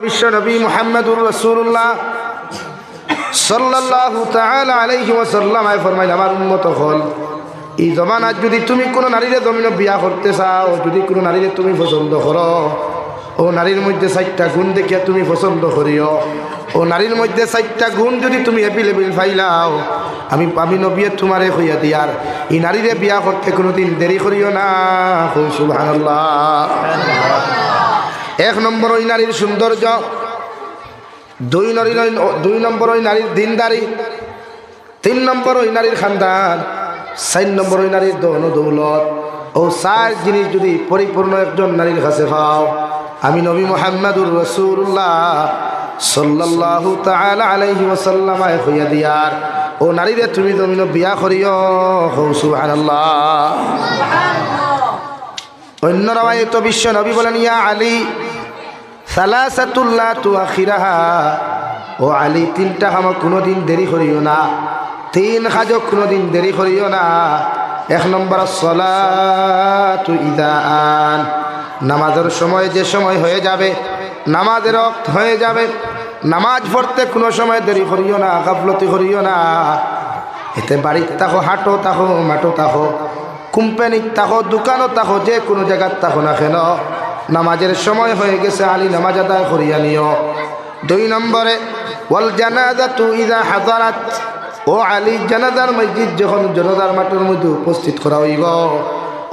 বিশ্ব নবী মুহাম্মদুর রাসূলুল্লাহ সাল্লাল্লাহু তাআলা আলাইহি ওয়াসাল্লাম ফরমাইলেন, আমার উম্মত হল এই জমানাত যদি তুমি কোনো নারীরে জমিনে বিয়া করতে চাও, যদি কোনো নারীরে তুমি পছন্দ করো, ও নারীর মধ্যে 4টা গুণ দেখিয়া তুমি পছন্দ করিও, ও নারীর মধ্যে 4টা গুণ যদি তুমি অ্যাভেলেবল পাইলাও, আমি নবী তোমারে কইয়া দিয়ার এই নারীরে বিয়া করতে কোনোদিন দেরি করিও না। সুবহানাল্লাহ। 1 নম্বর ওই নারীর সৌন্দর্য, 2 নম্বর ওই নারীর দিনদারি, 3 নম্বর ওই নারীর খানদান, 4 নম্বর ওই নারীর ধন দৌলত। ও 4 জিনিস যদি পরিপূর্ণ একজন নারীর কাছে পাও, আমি নবী মুহাম্মদুর রাসূলুল্লাহ সাল্লাল্লাহু তাআলা আলাইহি ওয়াসাল্লাম কইয়া দিয়ার ও নারীরে তুমি জমিন বিয়া করিও। সুবহানাল্লাহ। অন্য রাওয়ায়াতে বিশ্ব নবী বলেন, ইয়া আলী সালাসাতুল লা তুআখিরাহা, ও আলী 3টা কাম কোনোদিন দেরি করিও না, 3 কাজ কোনোদিন দেরি করিও না। 1 নম্বর সালাতু ইযা আন, নামাজের সময় যে সময় হয়ে যাবে, নামাজের ওয়াক্ত হয়ে যাবে, নামাজ পড়তে কোনো সময় দেরি করিও না, গাফলতি করিও না। এতে বাড়িতে থাকো, হাঁটো থাকো, মাঠো থাকো, কোম্পানির থাকো, দোকানও থাকো, যে কোনো জায়গার থাকো না কেন, নামাজের সময় হয়ে গেছে, আলী নামাজ আদায় করিয়া নিও। 2 নম্বরে ওয়াল জানাজাতু ইযা হাযারাত, ও আলী জানাজার মসজিদ যখন জনাজার মাঠের মধ্যে উপস্থিত করা হইব,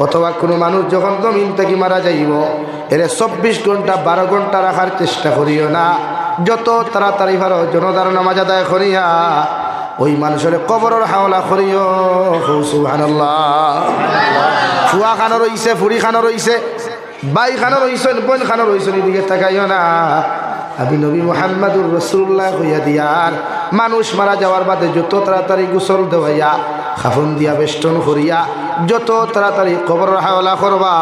অথবা কোনো মানুষ যখন জমিন থেকে মারা যাইব, এর 24 ঘন্টা 12 ঘন্টা রাখার চেষ্টা করিও না। যত তাড়াতাড়ি পারো জনাজার নামাজ আদায় করিয়া ওই মানুষের কবরের হাওলা করিও। সুবহানাল্লাহ। ফুয়া খানো রইছে, ফুড়ি খানো রইছে, বাই খানো রইছেন, বোন খানো রইছেন, এদিকে তাকাইও না। আমি নবী মুহাম্মদুর রাসূলুল্লাহ কইয়া দিয়ার মানুষ মারা যাওয়ার বাদে যত তাড়াতাড়ি গোসল দেওয়াইয়া খাফন দিয়া বেষ্টন করিয়া যত তাড়াতাড়ি কবরের হাওলা করবা,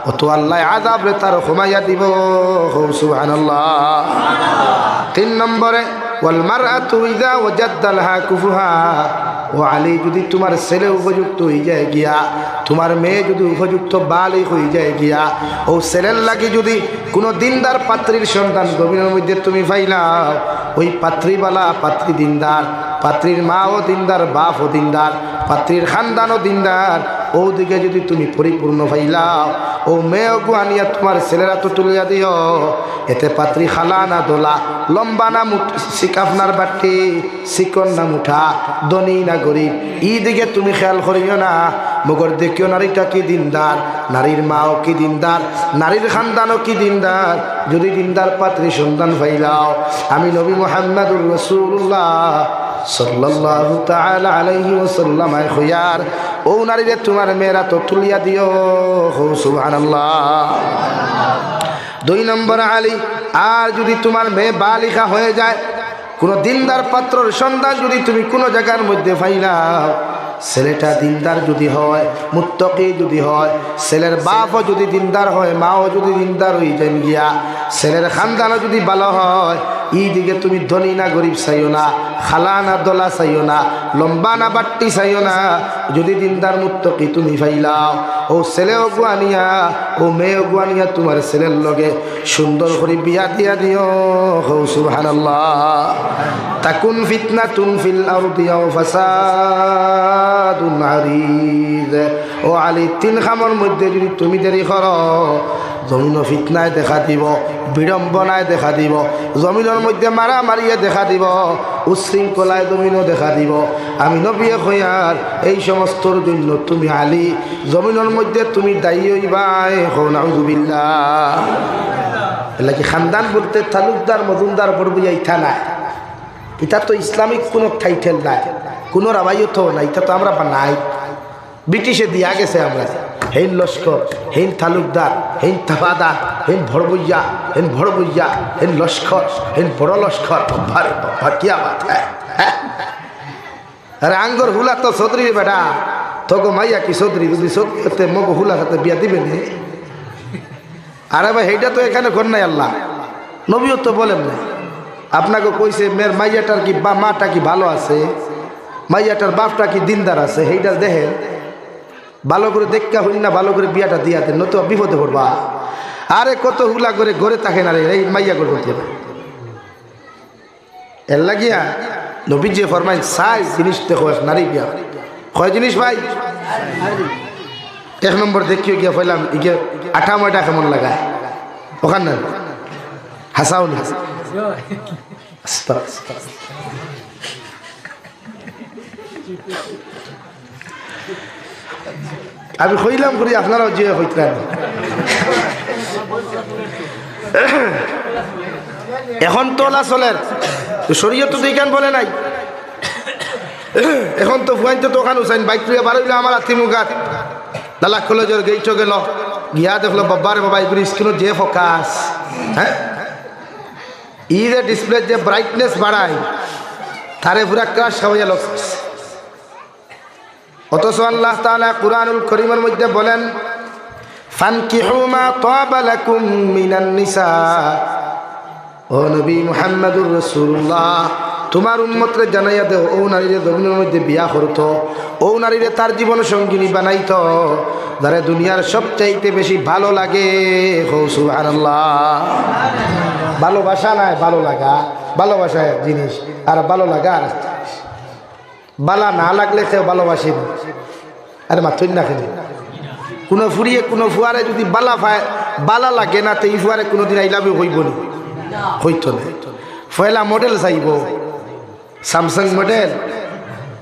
অত আল্লাহ আযাব রে তার কমাইয়া দিব। সুবহানাল্লাহ। 3 নম্বরে ওয়াল মারআতু ইযা ওয়াজাদা লাহা কুফুহা, ও আলী যদি তোমার ছেলে উপযুক্ত হয়ে যায় গিয়া, তোমার মেয়ে যদি উপযুক্ত বালিগ হয়ে যায় গিয়া, ও ছেলের লাগি যদি কোনো দিনদার পাত্রীর সন্তান গভীরের মধ্যে তুমি পাইলাও, ওই পাত্রীবালা পাত্রী দিনদার, পাত্রীর মাও দিনদার, বাপও দিনদার, পাত্রীর খানদানও দিনদার, ওদিকে যদি তুমি পরিপূর্ণ পাইলাও, ও মেয়ে গুয়ানিয়া তোমার ছেলেরা তো তুলিয়া দিও। এতে পাত্রী খালা না দোলা, লম্বা না সিকাফনার বাটি, চিকন না মুঠা, ধনী না গরিব, দিকে তুমি খেয়াল করিও না। মগর দেখিও নারীটা কি দিনদার, নারীর মাও কি দিনদার, নারীর খানদানও কি দিনদার। যদি দিনদার পাত্রী সন্তান পাইলাও, আমি নবী মুহাম্মদুর রাসূলুল্লাহ সাল্লাল্লাহু তাআলা আলাইহি ওয়াসাল্লাম খয়ার ও নারীরে তোমার মেয়েরা তো তুলিয়া দিও। সুবহানাল্লাহ। 2 নম্বর আলী, আর যদি তোমার মেয়ে বালিকা হয়ে যায়, কোনো দিনদার পাত্রর সন্তান যদি তুমি কোনো জায়গার মধ্যে পাইলাও, ছেলেটা দিনদার যদি হয়, মুত্তাকি যদি হয়, ছেলের বাপও যদি দিনদার হয়, মাও যদি দিনদার হয়ে যান গিয়া, ছেলের খানদানও যদি ভালো হয়, দিকে তুমি ধনী না গরিব চাইও না, খালা না দোলা চাইও না, লম্বা না বাট্টি চাইও না। যদি দিনদার মুত্তাকি তুমি পাইলাও, ও ছেলেও গুয়ানিয়া, ও মেয়েও গুয়ানিয়া, তোমার ছেলের লগে সুন্দর করে বিয়া দিয়া দিও। সুবহানাল্লাহ। তাকুন ফিতনাতুন ফিল আরদি আও ফাসাদুন আরিদ, ও আলী 3 খামর মধ্যে যদি তুমি দেরি করো, জমিন ফিতনায় দেখা দিব, বিড়ম্বনায় দেখা দিব, জমিনের মধ্যে মারামারিয়ে দেখা দিব, উশৃঙ্খলায় জমিনও দেখা দিব। আমি নবী কইয়ার এই সমস্তর জন্য তুমি আলী জমিনের মধ্যে তুমি দায়ী হইবাই। নাউযুবিল্লাহ। এলা কি খানদান বলতে তালুকদার মজুমদার পড়বো ইথা নাই, এটা তো ইসলামিক কোনো টাইটেল নাই, কোনো রাবাইয়ত নাই, এটা তো আমরা নাই, ব্রিটিশে দিয়া গেছে। আমরা হেন লস্কর, হেন তালুকদার, হেন থাপাদার, হেন ভড়বইয়া, হেন ভড়বইয়া, হেন লস্কর, হেন বড় লস্কর। ভারে বাবা কি বাত হ্যাঁ। আরে আঙ্গর হুলা তো চৌধুরী বেটা, তোকে মাইয়া কি চৌধুরী, যদি চৌধুরী মগ হুলা সাথে বিয়া দিবে নি? আরে ভাই সেইটা তো এখানে ঘর নাই। আল্লাহ নবীও তো বলেন না, আপনাকে কইছে মেয়ের মাইয়াটার কি বা মাটা কি ভালো আছে, মাইয়াটার বাপটা কি দিনদার আছে, সেইটা দেখেন, ভালো করে দেখা হইল না, ভালো করে বিয়াটা দিয়া দেন, নতুবা বিপদে পড়বা। আরে কত হুলা করে ঘরে থাকে না রে, এই মাইয়া করতে এর লাগিয়া নবী যে ফরমাইন সাই জিনিস দেখো নারী বিয়া কয় জিনিস ভাই? এক নম্বর দেখিও গিয়া ফেলাম ইকে আঠা ময়টা কেমন লাগায় ওখান না হাসাও না আমি কইলাম করি আপনারাও যে হইতেন। এখন তোলা চলের শরীয়ত তো এইখান বলে নাই। এখন তো ফুয়াইন তো ওখান উসাইন বাইক তুই বার হইলে আমার আত্মি মুখাত লালা কলেজের গেইট গেল গিয়া দেখলো বাবার বাবা এগুলি স্ক্রিন যে ফোকাস, হ্যাঁ ই যে ডিসপ্লে যে ব্রাইটনেস বাড়ায় তারে পুরা ক্রাশ খাওয়াইয়া লোক। অথচ আল্লাহ তাআলা কুরআনুল কারীমের মধ্যে বলেন ফানকিহু মা তাবা লাকুম মিনান নিসা, ও নবী মুহাম্মদুর রাসূলুল্লাহ তোমার উম্মতরে জানাইয়া দেও ও নারীরে জমিনের মধ্যে বিয়া করতো, ও নারীরে তার জীবন সঙ্গিনী বানাইতো যারা দুনিয়ার সবচাইতে বেশি ভালো লাগে। সুবহানাল্লাহ। ভালোবাসা নাই ভালো লাগা, ভালোবাসা এক জিনিস আর ভালো লাগা আর বালা না লাগলে কেউ ভালোবাসে না। আরে মাথুই না খেলে কোনো ফুরিয়ে কোনো ফুয়ারে যদি বালা পায় বালা লাগে না তো এই ফুয়ারে কোনোদিন আই লাভ ইউ হইব না, হইতো না। পয়লা মডেল চাইব স্যামসাং মডেল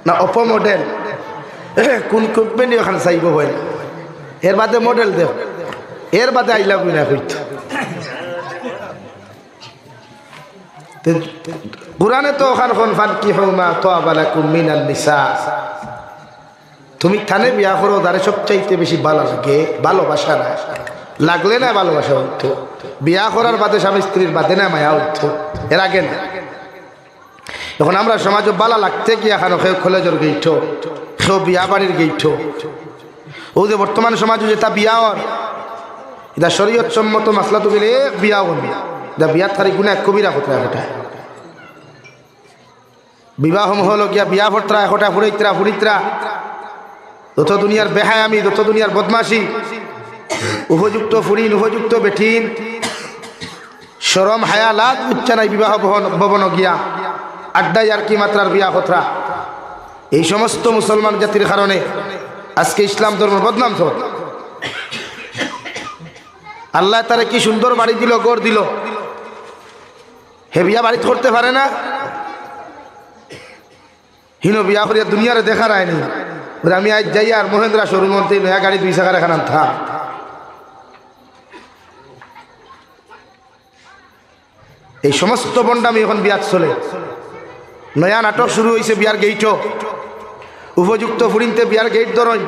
না ওপো মডেল, কোন কোম্পানি ওখানে চাইব পয়লা, এর বাদে মডেল দেব, এর বাদে আই লাভ ইউ না হইতো। কুরআনে তো ওখান ফানকিহু মা তাবা লাকুম মিনান নিসা, তুমি থানে বিয়া করো যারে সবচাইতে বেশি ভালো লাগে, ভালোবাসা না লাগলে না ভালোবাসা হইতো, বিয়া করার বাদে স্বামী স্ত্রীর বাদে না মায়া হইতো, এর আগে না। এখন আমরা সমাজে বালা লাগতে গিয়ে এখানে কেউ কলেজের গেইঠ, কেউ বিয়া বাড়ির গেইঠ, ও যে বর্তমান সমাজে যেটা বিয়া হর এটা শরীয়ত সম্মত মাসলা তো গেলে বিয়া হবি যা বিয়ার তারিখ গুণা কবিরা কোথায় কোথায় বিবাহ হলো গিয়া বিয়া ভর্তরা একটা ফুরিত্রা ফুরিত্রা যত দুনিয়ার বেহায় আমি যত দুনিয়ার বদমাসি উপযুক্ত ফুরিন উপযুক্ত বেঠিন শরম হায়া লাজ উচ্চা নাই বিবাহ ভবন গিয়া আড্ডাই আর কি মাত্রার বিয়া খতরা। এই সমস্ত মুসলমান জাতির কারণে আজকে ইসলাম ধর্ম বদনাম তো। আল্লাহ তারা কি সুন্দর বাড়ি দিল, গড় দিল, হে বিয়া বাড়ি করতে পারে না, হিনো বিয়া করিয়া দুনিয়ারে দেখা রায়নি। আমি আজ যাই আর মহেন্দ্রা শোরুম মন্ত্রী নয়া গাড়ি 2 টাকার এখানে থাম। এই সমস্ত বন্ডামি এখন বিয়াত চলে। নয়া নাটক শুরু হয়েছে বিয়ার গেইটও, উপযুক্ত ফুরিনতে বিয়ার গেইট ধরন,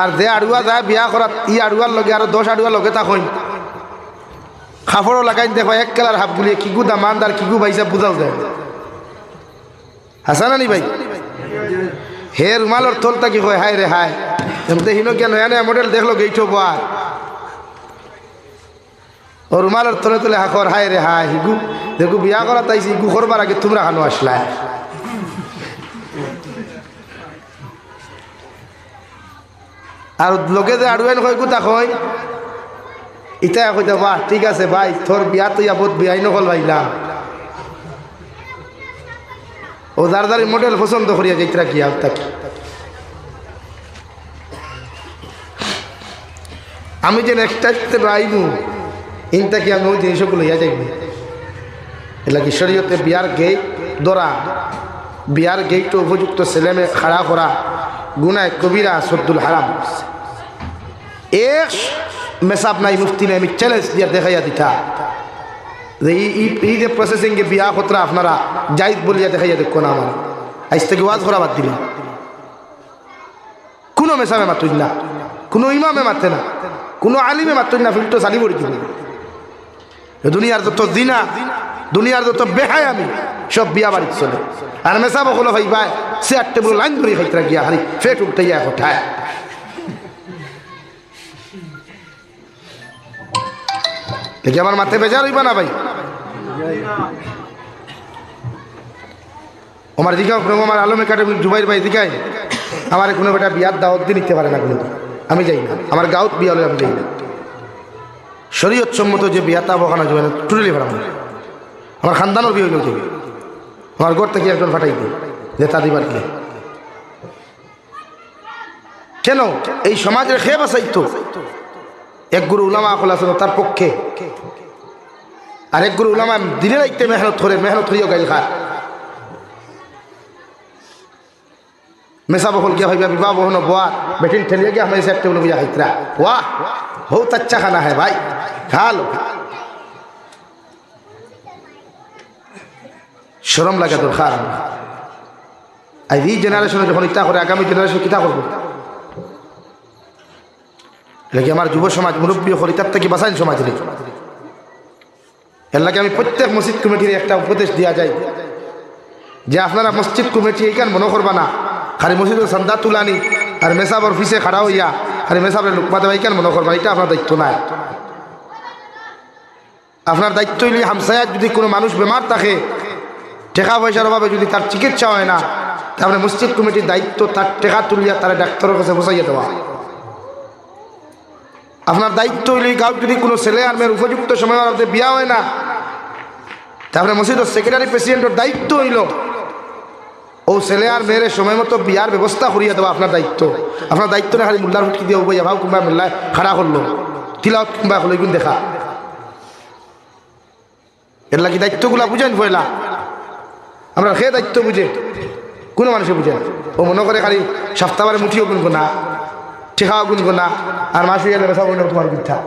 আর যে আড়ুয়া যায় বিয়া করাত ই আড়ুয়ার লগে আরো 10 আড়ুয়া লগে থাকইন, খাফড়ও লাগাইন দেখো এক কালার হাফ গুলিয়ে কিগু দামানদার কিগু ভাইসা বুঝাও যায়। হাসানা নি ভাই হে রুমালর তোলতা কি কয় হায় রে হায়, এমতে হিনো কে নয়া নয়া মডেল দেখলো গেইটো বার ও রুমালর তোলে তোলে হাকর হায় রে হায়, হিগু দেখু বিয়া করা তাইছি হিগু করবার আগে তোমরা হানো আসলা। আর লোকে যে আড়ুয়েন কয় গুতা কয় ইটা কইতা বাহ ঠিক আছে ভাই তোর বিয়া তো ইয়া বহুত বিয়াই নকল ভাইলাম, ও যার যার মডেল পছন্দ করিয়া যাইতরা কি আর তাকি। আমি যে নেক্সট টাইম আইবু ইনটা কি আমি ওই জিনিসগুলো ইয়া যাইব এলা কি শরীয়তে বিয়ার গেট ধরা, বিয়ার গেট উপযুক্ত ছেলেমে খাড়া করা গুনায় কবিরা সদ্দুল হারাম। এক মেসাব নাই মুফতি নাই, আমি চ্যালেঞ্জ দিয়ে দেখাইয়া দিতা যে এই যে প্রসেসিংয়ে বিয়া খতরা আপনারা জাইজ বলিয়া দেখাইয়া দেখো না। আমার আজ থেকে ওয়াজ করা বাদ দিলাম, কোনো মেসাবে মাতুই না, কোনো ইমামে মাতে না, কোনো আলিমে মাতুই না, ফিল্টো চালি পড়ি দিব। দুনিয়ার যত দিনা দুনিয়ার যত বেহায় আমি সব বিয়া বাড়ি চলে। আর মেসাব হলো ভাই ভাই চেয়ার টেবিল লাইন ধরে খাইতরা গিয়া হারি ফেট উঠাইয়া কোঠায়। দেখি আমার মাথায় বেজার হইবা না ভাই। আমার দিকে আমার আলম একাডেমি জুবাইর ভাই দিকায় আমার কোনো বেটা বিয়ার দাওয়াত দিয়ে নিতে পারে না, কোনো আমি যাই না, আমার গাঁত বিয়া হলে আমি যাই না। শরীয়ত সম্মত যে বিয়াতা বখানা যাবে না টুটালি ভাড়া আমার খানদানোর বিয়ে হইল যে আমার ঘর থেকে একজন ফাটাই দিই যে তা দিবার কে কেন এই সমাজের খেয়ে বাসাইতো এক গুরু উলামা আকল আছে তার পক্ষে আর এক গুরু উলামা দিনে রাখতে মেহনত করিও গাইল খায় মেসা বহল গিয়া ভাইবা বিবাহ বহন বোয়া বেটিন ঠেলিয়ে গিয়া हमारे सेट टेबल बुझा खाइत्रा वाह बहुत अच्छा खाना है भाई खा लो शरम लगा दरकार आज এই জেনারেশনে যখন ইচ্ছা করে আগামী জেনারেশন কিতা করব লাগে আমার যুব সমাজ মুরব্বী হলি তার থেকে বাঁচাইন সমাজ রে এর লাগে আমি প্রত্যেক মসজিদ কমিটির একটা উপদেশ দেয়া যায় যে আপনারা মসজিদ কমিটি এইখান মনে করবা না খালি মসজিদের চান্দা তুলানি আর মেসাবর অফিসে খাড়া হইয়া খালি মেসাবের লুকমা দেওয়া এইখান মনে করবা এটা আপনার দায়িত্ব নাই আপনার দায়িত্ব হইলে হামসায়াত যদি কোনো মানুষ বেমার থাকে টাকা পয়সার অভাবে যদি তার চিকিৎসা হয় না তাহলে মসজিদ কমিটির দায়িত্ব তার টাকা তুলিয়া তারা ডাক্তারের কাছে বসাইয়া দেওয়া আপনার দায়িত্ব হইলে গাঁও যদি কোনো ছেলে আর মেয়ের উপযুক্ত সময় মধ্যে বিয়া হয় না তাহলে মসজিদের সেক্রেটারি প্রেসিডেন্টের দায়িত্ব হইল ও ছেলে আর মেয়ের সময় মতো বিয়ার ব্যবস্থা করিয়া দেওয়া আপনার দায়িত্ব আপনার দায়িত্ব না খালি মোল্লার হুটকি দিয়ে উবাইয়া ভাও কিংবা মোল্লায় খাড়া করলো তিলাওয়াত কিংবা হলো এগুন দেখা এর লাগি দায়িত্বগুলা বুঝেন পয়লা আমরা খেয়ে দায়িত্ব বুঝে কোনো মানুষে বুঝে ও মনে করে খালি সপ্তাহবারে মুঠিও গুনবো না ঠিকাও গুনবো না আর মাসে গেলে বেসা বলবো তোমার মিথ্যা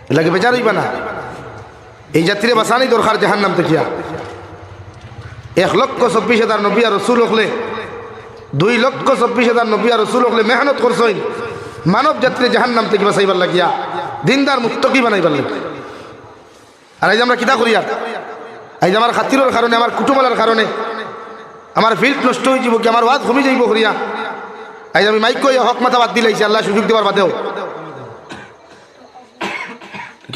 এর লাগে বেচার হইবা না এই জাতিরে বাঁচানি দরকার জাহান্নাম থেকে 1,24,000 নবী আর রাসূল হলে 2,24,000 নবী আর রাসূল হলে মেহনত করছই মানব জাতিরে জাহান্নাম থেকে বাঁচাইবার লাগিয়া দিনদার মুত্তাকি বানাইবার লাগিয়া আর এই যে আমরা কিতা করি আর এই যে আমার খাতিরের কারণে আমার কুটুমালার কারণে আমার ফিল্ড নষ্ট হয়ে যাব কি আমার ওয়াজ কমে যাইব করিয়া এই যে আমি মাইক কই হক মাথা বাদ দিলাইছি আল্লাহ সুযোগ দেওয়ার বাদেও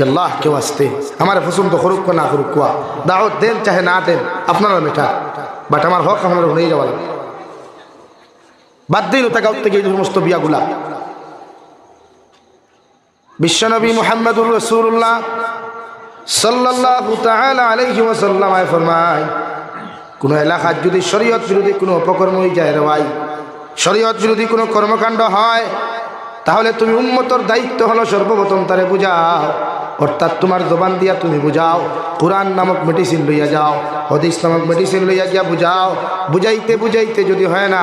আল্লাহ के वास्ते हमारे पसंद खरुक को ना खरुक को दावत देन चाहे ना देन अपना बेटा बट हमार हक हमारे नहीं जावा বাদ দিন ওটা গাঁও থেকে এই সমস্ত বিয়াগুলা বিশ্বনবী মুহাম্মদুর রাসূলুল্লাহ সাল্লাল্লাহু তাআলা আলাইহি ওয়াসাল্লাম ফরমায় কোন এলাকায় যদি শরীয়ত বিরোধী কোনো অপকর্ম হয়ে যায় রে ভাই শরীয়ত বিরোধী কোনো কর্মকাণ্ড হয় তাহলে তুমি উম্মতের দায়িত্ব হলো সর্বপ্রথম তারে বুঝাও অর্থাৎ তোমার জবান দিয়া তুমি বুঝাও কুরআন নামক মেডিসিন লইয়া যাও হাদিস নামক মেডিসিন লইয়া গিয়া বুঝাও বুঝাইতে বুঝাইতে যদি হয় না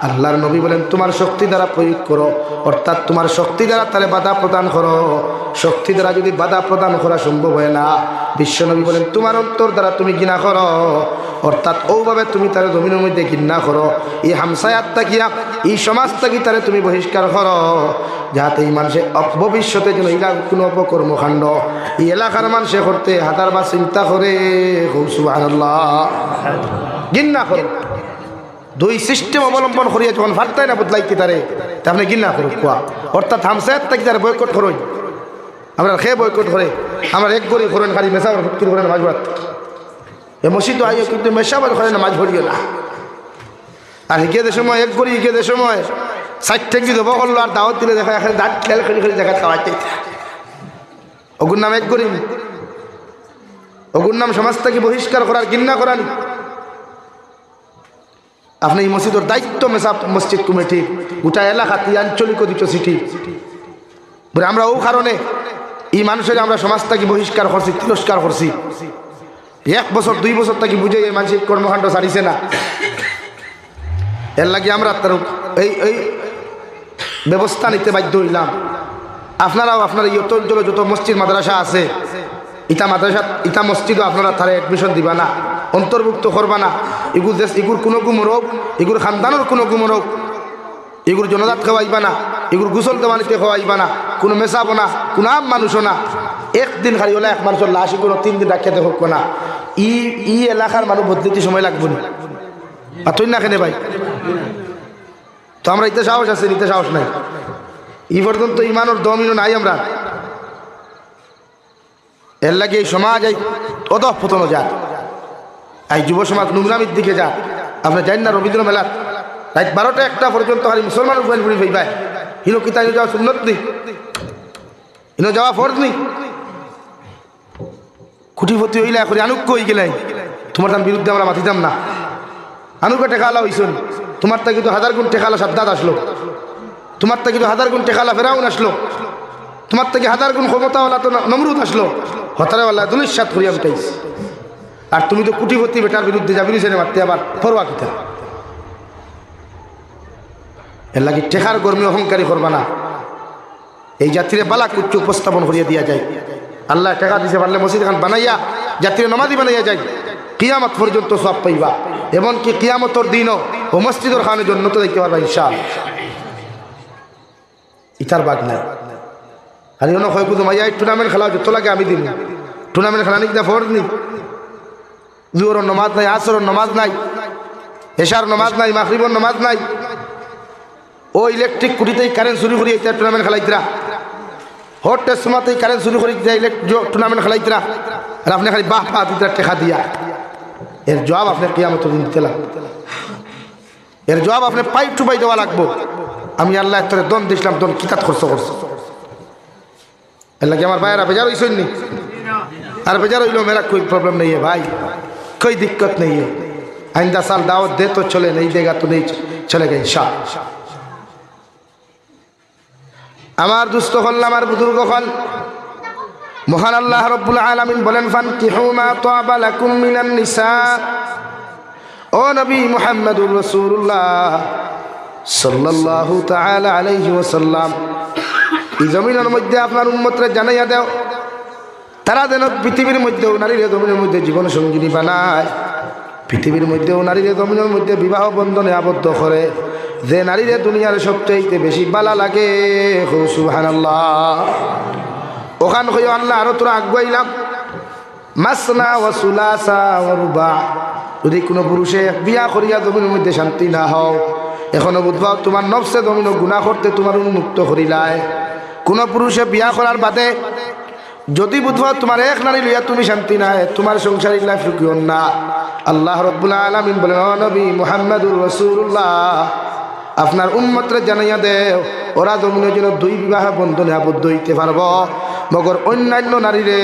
আল্লাহর নবী বলেন তোমার শক্তি দ্বারা প্রয়োগ করো অর্থাৎ তোমার শক্তি দ্বারা তারে বাধা প্রদান করো শক্তি দ্বারা যদি বাধা প্রদান করা সম্ভব হয় না বিশ্বনবী বলেন তোমার অন্তর দ্বারা তুমি ঘৃণা করো অর্থাৎ ওভাবে তুমি তারে জমিনের মধ্যে ঘৃণা করো এই হামসায়াত তাকিয়া এই সমাজ তাকি তারে তুমি বহিষ্কার করো যাতে এই মানুষের ভবিষ্যতে যেন এরা কোনো অপকর্মকাণ্ড এই এলাকার মানুষে করতে হাতার বা চিন্তা করে খুব সুবহানাল্লাহ ঘৃণা করো দুই সিস্টেম অবলম্বন করিয়া যখন ফারতাই না বদলাইতে তারে তা আপনি ঘৃণা করুক কোয়া অর্থাৎ হামসায়াত তাকি তারে বয়কট করোই আমরা খেয়ে বয়কট করে আমরা এক গড়ি করেন খালি মেশাবার ভক্তি করেন মাঝ ভাত এ মসজিদ আইও কিন্তু মেশাবার করেন মাঝ ভরিও না আর হিগেদের সময় এক গড়ি হিগেদের সময় 60 টেঙ্গি দেবো করলো আর দাওয়াত দিলে দেখা এখানে দাঁত খেল খেলি খেলি দেখা খাওয়াইতে ওগুর নাম এক গড়ি ওগুর নাম সমাজ থেকে বহিষ্কার করার ঘৃণা করান আপনি এই মসজিদের দায়িত্ব মেসাব মসজিদ কমিটির গোটা এলাকাতে আঞ্চলিক দিত সিটি বলে আমরা ও কারণে এই মানুষের আমরা সমাজ থেকে বহিষ্কার করছি তিরস্কার করছি 1 বছর 2 বছর থেকে বুঝে এই মানসিক কর্মকাণ্ড ছাড়িছে না এর লাগে আমরা তার এই ব্যবস্থা নিতে বাধ্য হইলাম আপনারাও আপনার এই অঞ্চলে যত মসজিদ মাদ্রাসা আছে ইটা মসজিদও আপনারা তারা অ্যাডমিশন দিবা না অন্তর্ভুক্ত করবা না এগুর কোনো গুমরোগ এগুর খানদানোর কোনো গুমরোগ এগুর জনজাত খাওয়াইবা না এগুর গুসল দেওয়ানিতে খাওয়াইবা না কোনো মেশাবো না কোনো আম মানুষও না একদিন খালি হলে এক মানুষের লাশ কোনো 3 দিন রাখিয়াতে হোক না ই এলাকার মানুষ বদলিতে সময় লাগবে না আর তুই না কেনে ভাই তো আমরা ইতে সাহস আছে নিতে সাহস নাই এই পর্যন্ত ইমানোর দমিনও নাই আমরা এর লাগে এই সমাজ এই অধঃপতন যাক এই যুব সমাজ নোংরামির দিকে যাক আমরা জানি না রবীন্দ্র মেলা রাত 12টা 1টা পর্যন্ত খালি মুসলমান উপরে ভাই ইনো কিতা ইনো যাওয়া সুন্নত নেই, ইনো যাওয়া ফরজ নেই। কুটিপতি হইলে এখন আনুক কই গেলাই তোমার তার বিরুদ্ধে আমরা মাতিতাম না। আনুকে টেকালা হইছুন, তোমার তা কিন্তু 1000 গুণ টেকালা সাবদাত আসলো, তোমার তা কিন্তু 1000 গুণ টেকালা ফেরাউন আসলো, তোমার থেকে 1000 গুণ ক্ষমতাওয়ালা তো নমরুদ আসলো, হতারেওয়ালা দুলিশাত করিয়া উঠাইস। আর তুমি তো কুটিপতি বেটার বিরুদ্ধে যাবি সেনে মারতে আবার ফরওয়া কিতা। এর লাগি টেকার গর্মী অহংকারী করবা না। এই জাতিরে বালা কুচ্চ উপস্থাপন করিয়া দিয়া যায়। আল্লাহ টাকা দিতে পারলে মসজিদ খান বানাইয়া জাতিরে নমাজি বানাইয়া যায়, কিয়ামত পর্যন্ত সব পাইবা। এমনকি কিয়ামতর দিনও ও মসজিদের খানের জন্য তো দেখতে পারবা ইনশাআল্লাহ। ইতার বাদ নাই। আর অন্য হয় বুঝো মাইয়া টুর্নামেন্ট খেলা যত লাগে আমি দিন, টুর্নামেন্ট খেলা নিতে ফরজ নি। জুহরের নমাজ নাই, আসরের নমাজ নাই, এশার নমাজ নাই, মাগরিবের নমাজ নাই। ও ইলেকট্রিক কুটিতেই কারেন্ট চুরি করি এটা টুর্নামেন্ট খেলাইতরা, হটের সময়তেই কারেন্ট চুরি করি টুর্নামেন্ট খেলাইতরা। আর আপনি খালি বাহ পা দিতে টেকা দিয়া, এর জবাব আপনি কিয়ামতের দিন দিতে লাগবে। এর জবাব আপনি পাই টু পাই দেওয়া লাগবো। আমি আল্লাহ তোরে দন দিছিলাম, দন কিতাব খরচ করছো। এর লাগে আমার ভাইয়েরা বেজার হইছেন নি? আর বেজার হইলো মেরা कोई प्रॉब्लम नहीं है भाई, कोई दिक्कत नहीं है। आइंदा साल दावत दे तो चले, नहीं देगा तो नहीं चलेगा इंशाअल्लाह। আমার দুস্থ হল, আমার বুজুর্গ হল, মহান আল্লাহ রব্বুল আলামিন বলেন ফানকিহু মা তাবা লাকুম মিনান নিসা। ও নবী মুহাম্মদুর রাসূলুল্লাহ সাল্লাল্লাহু তাআলা আলাইহি ওয়াসাল্লাম, এই জমিনের মধ্যে আপনার উম্মতরে জানাইয়া দাও, তারা যেন পৃথিবীর মধ্যেও নারীর জমিনের মধ্যে জীবন সঙ্গিনী বানায়, পৃথিবীর মধ্যেও নারীর জমিনের মধ্যে বিবাহ বন্ধনে আবদ্ধ করে। যে নারীরে দুনিয়ার সবচাইতে বেশি বালা লাগে, সুবহানাল্লাহ। ওখান হয়ে আল্লাহ আরো তোরা আগুয়াইলাম, মাসনা ওয়া সুলাসা ওয়া রুবা। যদি কোনো পুরুষে বিয়া করিয়া জমিনের মধ্যে শান্তি না হও, এখনো বুঝবাও তোমার নফসে জমিন গুনাহ করতে তোমার উন্মুক্ত করিলায়। কোনো পুরুষে বিয়া করার বাদে যদি বুঝবাও তোমার এক নারী লইয়া তুমি শান্তি নাই, তোমার সংসারিক লাইফ রুকিও না। আল্লাহ রব্বুল আলামিন বলেন, ও নবী মুহাম্মদুর রাসূলুল্লাহ, আপনার উম্মতরে জানাইয়া দেও ওরা জমিনের জন্য 2 বিবাহ বন্ধনে আবদ্ধ হইতে পারব, মগর অন্যান্য নারীরে,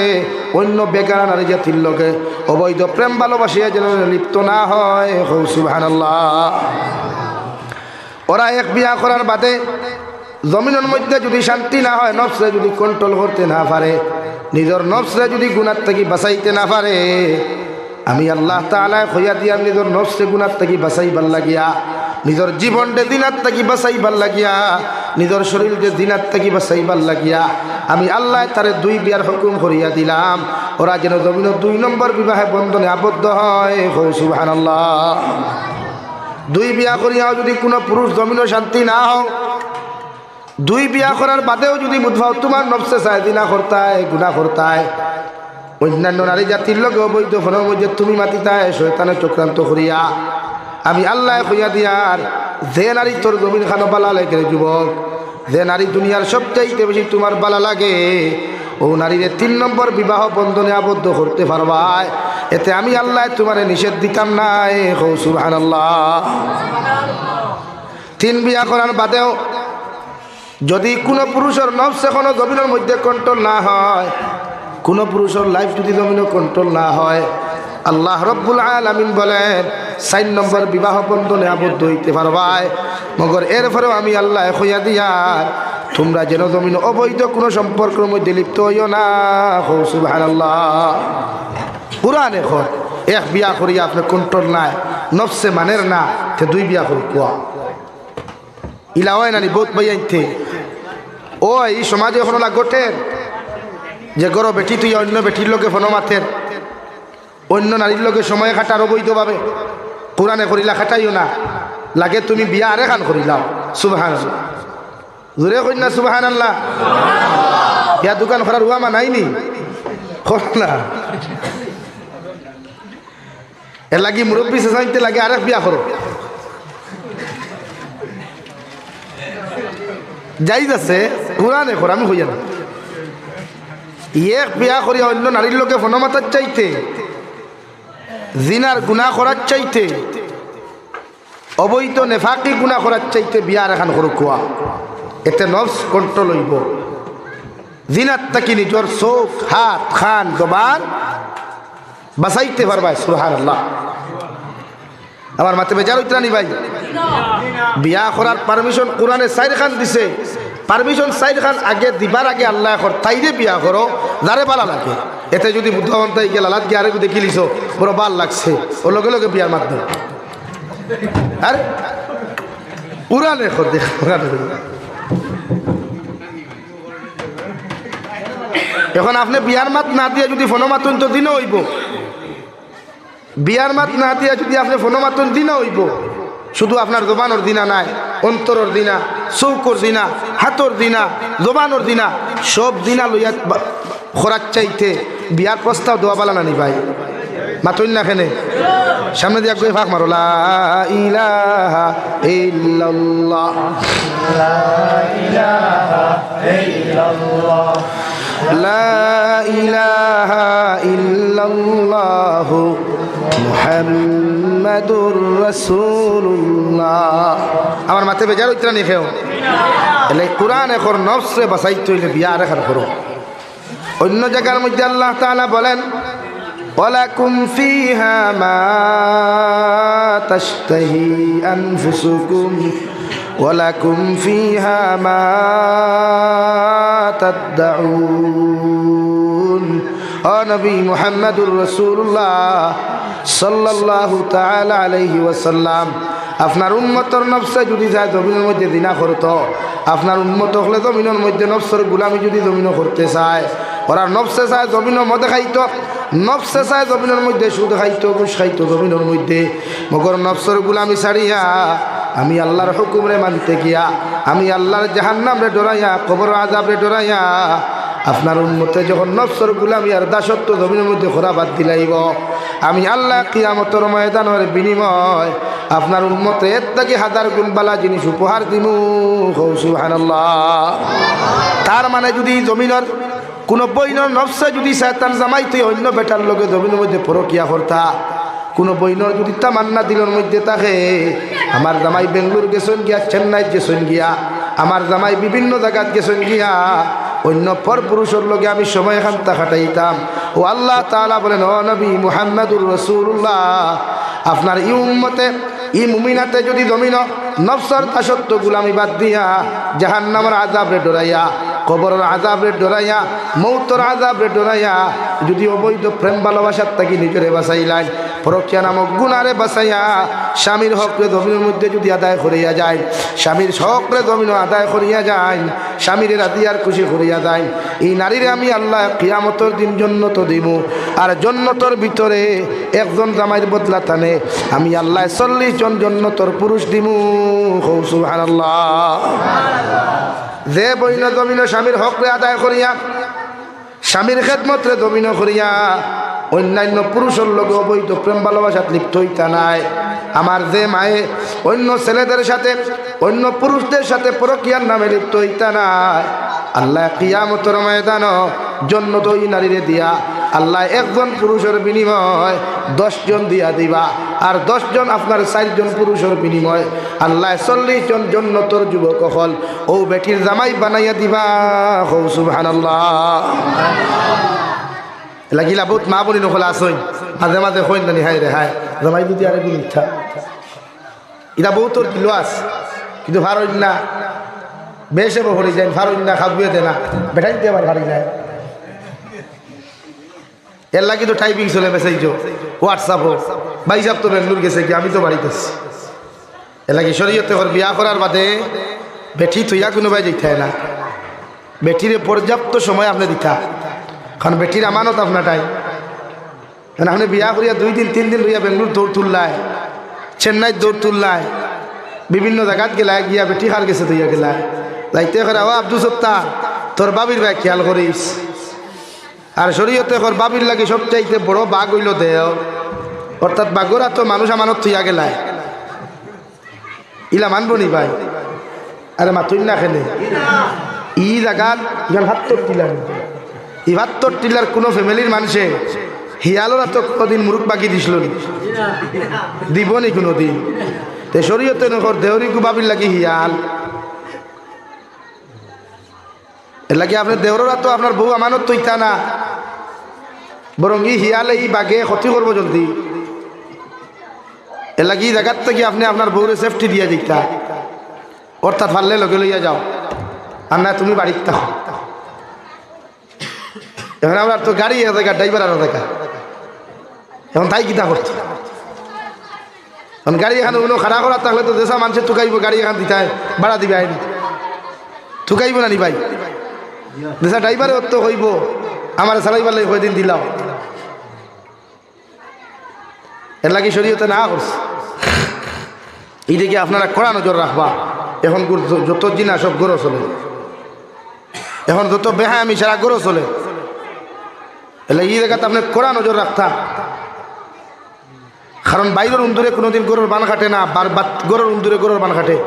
অন্য বেগারা নারী জাতির লোকে অবৈধ প্রেম ভালোবাসিয়া যেন লিপ্ত না হয়। সুবহানাল্লাহ। ওরা এক বিয়া করার বাদে জমিনের মধ্যে যদি শান্তি না হয়, নফসে যদি কন্ট্রোল করতে না পারে, নিজের নফসে যদি গুনার থেকে বাঁচাইতে না পারে, আমি আল্লাহ তাআলা কইয়া দিয়াম নিজের নফসে গুনার থেকে বাঁচাইবার লাগিয়া, নিজের জীবনটা দিনার থেকে বাঁচাইবার লাগিয়া, নিজের শরীরকে দিনার থেকে বাঁচাইবার লাগিয়া আমি আল্লাহ তারে 2 বিয়ার হুকুম করিয়া দিলাম। ওরা যেন জমিনের 2 নম্বর বিবাহে বন্ধনে আবদ্ধ হয়। সুবহানাল্লাহ। 2 বিয়া করিয়াও যদি কোনো পুরুষ জমিনও শান্তি না হও, 2 বিয়া করার বাদেও যদি বুঝবাও তোমার নফসে সায়দি না করতায়, গুনাহ করতায়, অন্যান্য নারী জাতির লোক অবৈধ ফোনের মধ্যে তুমি মাতিতায় শয়তানের চক্রান্ত করিয়া, আমি আল্লাহ কইয়া দিয়ার যে নারী তোর জমিন খানো বালা লাগে যুবক, যে নারী দুনিয়ার সবচাইতে বেশি তোমার বালা লাগে, ও নারীরে 3 নম্বর বিবাহ বন্ধনে আবদ্ধ করতে পারবা, এতে আমি আল্লাহ তোমারে নিষেধ দিতাম নাই। সুবহানাল্লাহ। 3 বিয়া করার বাদেও যদি কোনো পুরুষের নফস এখনো জমিনের মধ্যে কন্ট্রোল না হয়, কোনো পুরুষের লাইফ যদি জমিনে কন্ট্রোল না হয়, আল্লাহ রব্বুল আলামিন বলেন 4 নম্বর বিবাহ বন্ধনে আবদ্ধ হইতে পারবাই, মগর এরপরেও আমি আল্লাহ কইয়া দিয়ার তোমরা যেন জমিন অবৈধ কোনো সম্পর্কের মধ্যে লিপ্ত হইও না। সুবহানাল্লাহ। কুরআনে কয় এক বিয়া করিয়া আপনি কন্ট্রোল নাই, নফসে মানের না, তে 2 বিয়া করি কোয়া ইলা হয় নানি বহুত বাইতে। ও এই সমাজে এখন লাগটের যে গরো বেটি তুই অন্য বেটির লোকে ফোন মাথের, অন্য নারীর লোকে সময় খাটার অবৈধভাবে, কোরআনে করিলা খাটাইও না, লাগে তুমি বিয়া আরে খান করিলাও। সুবহানাল্লাহ। জোরে কই না সুবহানাল্লাহ। বিয়া দোকান করার উয়ামা নাইনি না, এর লাগি মুরব্বী শেষাইতে লাগে আরেক বিয়া করো, জায়েজ আছে কোরআনে কর, আমি কইয়া না। এক বিয়া করিয়া অন্য নারীর লোকে ফোন মাতার চাইতে, জিনার গুনাহ করার চাইতে, অবৈধ নেফাকি গুনাহ করার চাইতে বিয়া আর এখান করো কোয়া। এতে নফস কন্ট্রোল হইব। জিনাত তাকি নিজের চোখ, হাত, খান, জবান বাঁচাইতে পারবা। সুবহানাল্লাহ। আমার মাতে বেজার হইতানি ভাই, বিয়া করার পারমিশন কোরআনে 4 খান দিছে। পারমিশন 4 খান আগে দিবার আগে আল্লাহ এখন তাইরে বিয়া করো যারে ভালো লাগে। এতে যদি বুদ্ধবান তাই গেল আলাদ গিয়ে আরে দেখি লিছো বড় ভাল লাগছে, ও লগে লগে বিয়ার মাধ্যমে আর কোরআনে দেখ। এখন আপনি বিয়ার মাত না দিয়ে যদি ফোন মাতুন তো দিনও হইব। বিয়ার মাত না দিয়ে যদি আপনি ফোন মাতুন দিনও হইব। শুধু আপনার জবানোর দিনা নাই, অন্তরের দিনা, চৌকর দিনা, হাতর দিনা, জবানোর দিনা, সব দিনা লইয়া খরার চাইতে বিয়ার প্রস্তাব দেওয়া বালা নানি ভাই। মাতুন না খেনে সামনে দিয়ে গিয়ে ফাঁক মারো, লা ইলাহা ইল্লাল্লাহ, লা ইলাহা ইল্লাল্লাহ, লা ইলাহা ইল্লাল্লাহু মুহাম্মাদুর রাসূলুল্লাহ। আমার মাথে বেজার হইতরা নি খেও এলে কোরআন এখন নফসে বাঁচাইতে হইলে বিয়া রেখার করো। অন্য জায়গার মধ্যে আল্লাহ তাআলা বলেন, ওয়ালাকুম ফিহা মা তাশতাহি আনফুসুকুম ওয়ালাকুম ফিহা মা তাদউন। ও নবী মুহাম্মদুর রাসূলুল্লাহ সাল্লাল্লাহু তাআলা আলাইহি ওয়াসাল্লাম, আপনার উম্মতর নফসে যদি যায় জমিনের মধ্যে দিনা করতো, আপনার উম্মত হলে জমিনের মধ্যে নফসের গুলামি যদি জমিনও করতে চায়, ওরা নফসে চায় জমিনের মধ্যে খাইতো, নফসে চায় জমিনের মধ্যে সুদ খাইতো, ঘুষ খাইতো জমিনের মধ্যে। মগর নফসের গুলামি ছাড়িয়া আমি আল্লাহর হুকুমরে মানতে গিয়া, আমি আল্লাহর জাহান্নামরে ডরাইয়া, কবর আযাবরে ডরাইয়া, আপনার উম্মতে যখন নফসের গুলামি আর দাসত্ব জমিনের মধ্যে খোরা বাদ দিলাইব, আমি আল্লাহ কিয়ামতের ময়দানের বিনিময় আপনার উম্মতে এর থেকে 1000 গুণ বালা জিনিস উপহার দিমু। সুবহানাল্লাহ। তার মানে যদি জমিনের কোনো বইনের নফসে যদি শয়তান জামাইতে অন্য বেটার লগে জমিনের মধ্যে পরকিয়া করতা, কোনো বইনের যদি তামান্না দিলের মধ্যে থাকে, আমার জামাই বেঙ্গলোর গেছেন গিয়া, চেন্নাই গেছেন গিয়া, আমার জামাই বিভিন্ন জায়গাত গেছেন গিয়া, অন্য পর পুরুষের লগে আমি সময় খান্তা খাটাইতাম। ও আল্লাহ তাআলা বলেন, ও নবী মুহাম্মদুর রাসূলুল্লাহ, আপনার ই উম্মতে ই মুমিনাতে যদি জমিন নফসর দাসত্ব গুলামি বাদ দিয়া জাহান্নামের আযাবরে ডরাইয়া, কবরের আযাবরে ডরাইয়া, মৌতের আযাবরে ডরাইয়া যদি অবৈধ প্রেম ভালোবাসার থাকি নিজেরে বাঁচাইলাই, পরকিয়া নামক গুনারে বাঁচাইয়া স্বামীর হকরে জমিনের মধ্যে যদি আদায় করিয়া যায়, স্বামীর হকরে জমিন আদায় করিয়া যায়, স্বামীর রাদিয়ার খুশি করিয়া যায়, এই নারীরে আমি আল্লাহ কিয়ামতের দিন জান্নাত দিব। আর জান্নাতের ভিতরে একজন জামাইয়ের বদলা টানে আমি আল্লাহ 40 জন জান্নাতের পুরুষ দিমু। সুবহানাল্লাহ। যে বইন জমিন স্বামীর হকরে আদায় করিয়া, স্বামীর খেদমতরে জমিন করিয়া অন্যান্য পুরুষের লগে অবৈধ প্রেম ভালোবাসাত লিপ্ত হইতা নাই, আমার যে মায়ে অন্য ছেলেদের সাথে অন্য পুরুষদের সাথে পরকিয়ার নামে লিপ্ত হইতা নাই, আল্লাহ কিয়ামতের ময়দানে জান্নাত ওই নারীরে দিয়া আল্লাহ একজন পুরুষের বিনিময় 10 জন দিয়া দিবা। আর 10 জন আপনার 4 জন পুরুষের বিনিময় আল্লাহ 40 জন জান্নাতের যুবক হল ও বেটির জামাই বানাইয়া দিবা। সুবহানাল্লাহ। লাগিলা বহুত মা বলি নকল আসই মাঝে মাঝে হইন নানি, হাই রে হাই জামাই যদি আরে গুলি ইচ্ছা এটা বহুতর দিল আস, কিন্তু ভারই না বেশে ভরি যায়, ভারই না খাবিয়ে দে না বেটাই দিয়ে আবার ভারি যায়। এর লাগি তো টাইপিং চলে মেসেজ হোয়াটসঅ্যাপ হোক, ভাই সাহেব তো বেঙ্গলোর গেছে কি, আমি তো বাড়িতে আছি। এর লাগি শরীয়তে বিয়া করার বাদে বেঠি থইয়া কোনো ভাই যেতে না, বেটিরে পর্যাপ্ত সময় আপনি দিতা, কারণ বেটির আমানত আপনারটাই। কারণ আপনি বিয়া করিয়া 2 দিন 3 দিন লইয়া বেঙ্গলোর দৌড় তুললায়, চেন্নাই দৌড় তুললায়, বিভিন্ন জায়গাত গেলায়, গিয়া বেটি হার গেছে তুইয়া গেলায়, যাইতে করে ও আব্দুল সত্তার তোর বাবির ভাই খেয়াল করিস। আর শরীয়তে বাবির লাগে সবচাইতে বড় বাঘ হইল দেও, অর্থাৎ বাঘরা তো মানুষ আমানত থইয়া গেলায়, ইলা মানব নি ভাই? আরে মাতুই না খেলে ই জায়গাত 72 টিলার, 72 টিলার কোনো ফ্যামিলির মানুষে হিয়ালোরা তো কদিন মুরুখ বাকি দিছিল নি, দিব নি কোনোদিন? তে শরীয়তে নকর দেহরি বাবির লাগি হিয়াল এর লাগে আপনার দেওরা তো আপনার বউ আমানত তৈতা না, বরং ই হিয়ালে ই বাঘে ক্ষতি করবো জলদি। এর লাগে এই জায়গার থেকে আপনি আপনার বউরে সেফটি দিয়ে দিতা, অর্থাৎ পারলে লগে লইয়া যাও, আর না তুমি বাড়িতে থাকো। এখন আমরা তো গাড়ি দেখা, ড্রাইভার আর দেখা, এখন তাই কিতা করছে। গাড়ি এখানে কোনো খাড়া করার থাকলে তো দেশা মানুষের টুকাইব, গাড়ি এখান দিতে ভাড়া দিবে আইনি টুকাইব না নি ভাই। দেশা ড্রাইভারে অত হইব আমার চালাইবার লাগে কয়দিন দিলাম, এর লাগে শরীয়তে না করছে। এই দিকে আপনারা কড়া নজর রাখবা। এখন যত জিনা সব গরো চলে, এখন যত বেহায়ামি সারা গরো চলে, এলে এই জায়গাতে আপনি কড়া নজর রাখতাম। কারণ বাইরের উন্দুরে কোনোদিন গরুর বান কাটে না, গরুর উন্দুরে গরুর বান কাটে।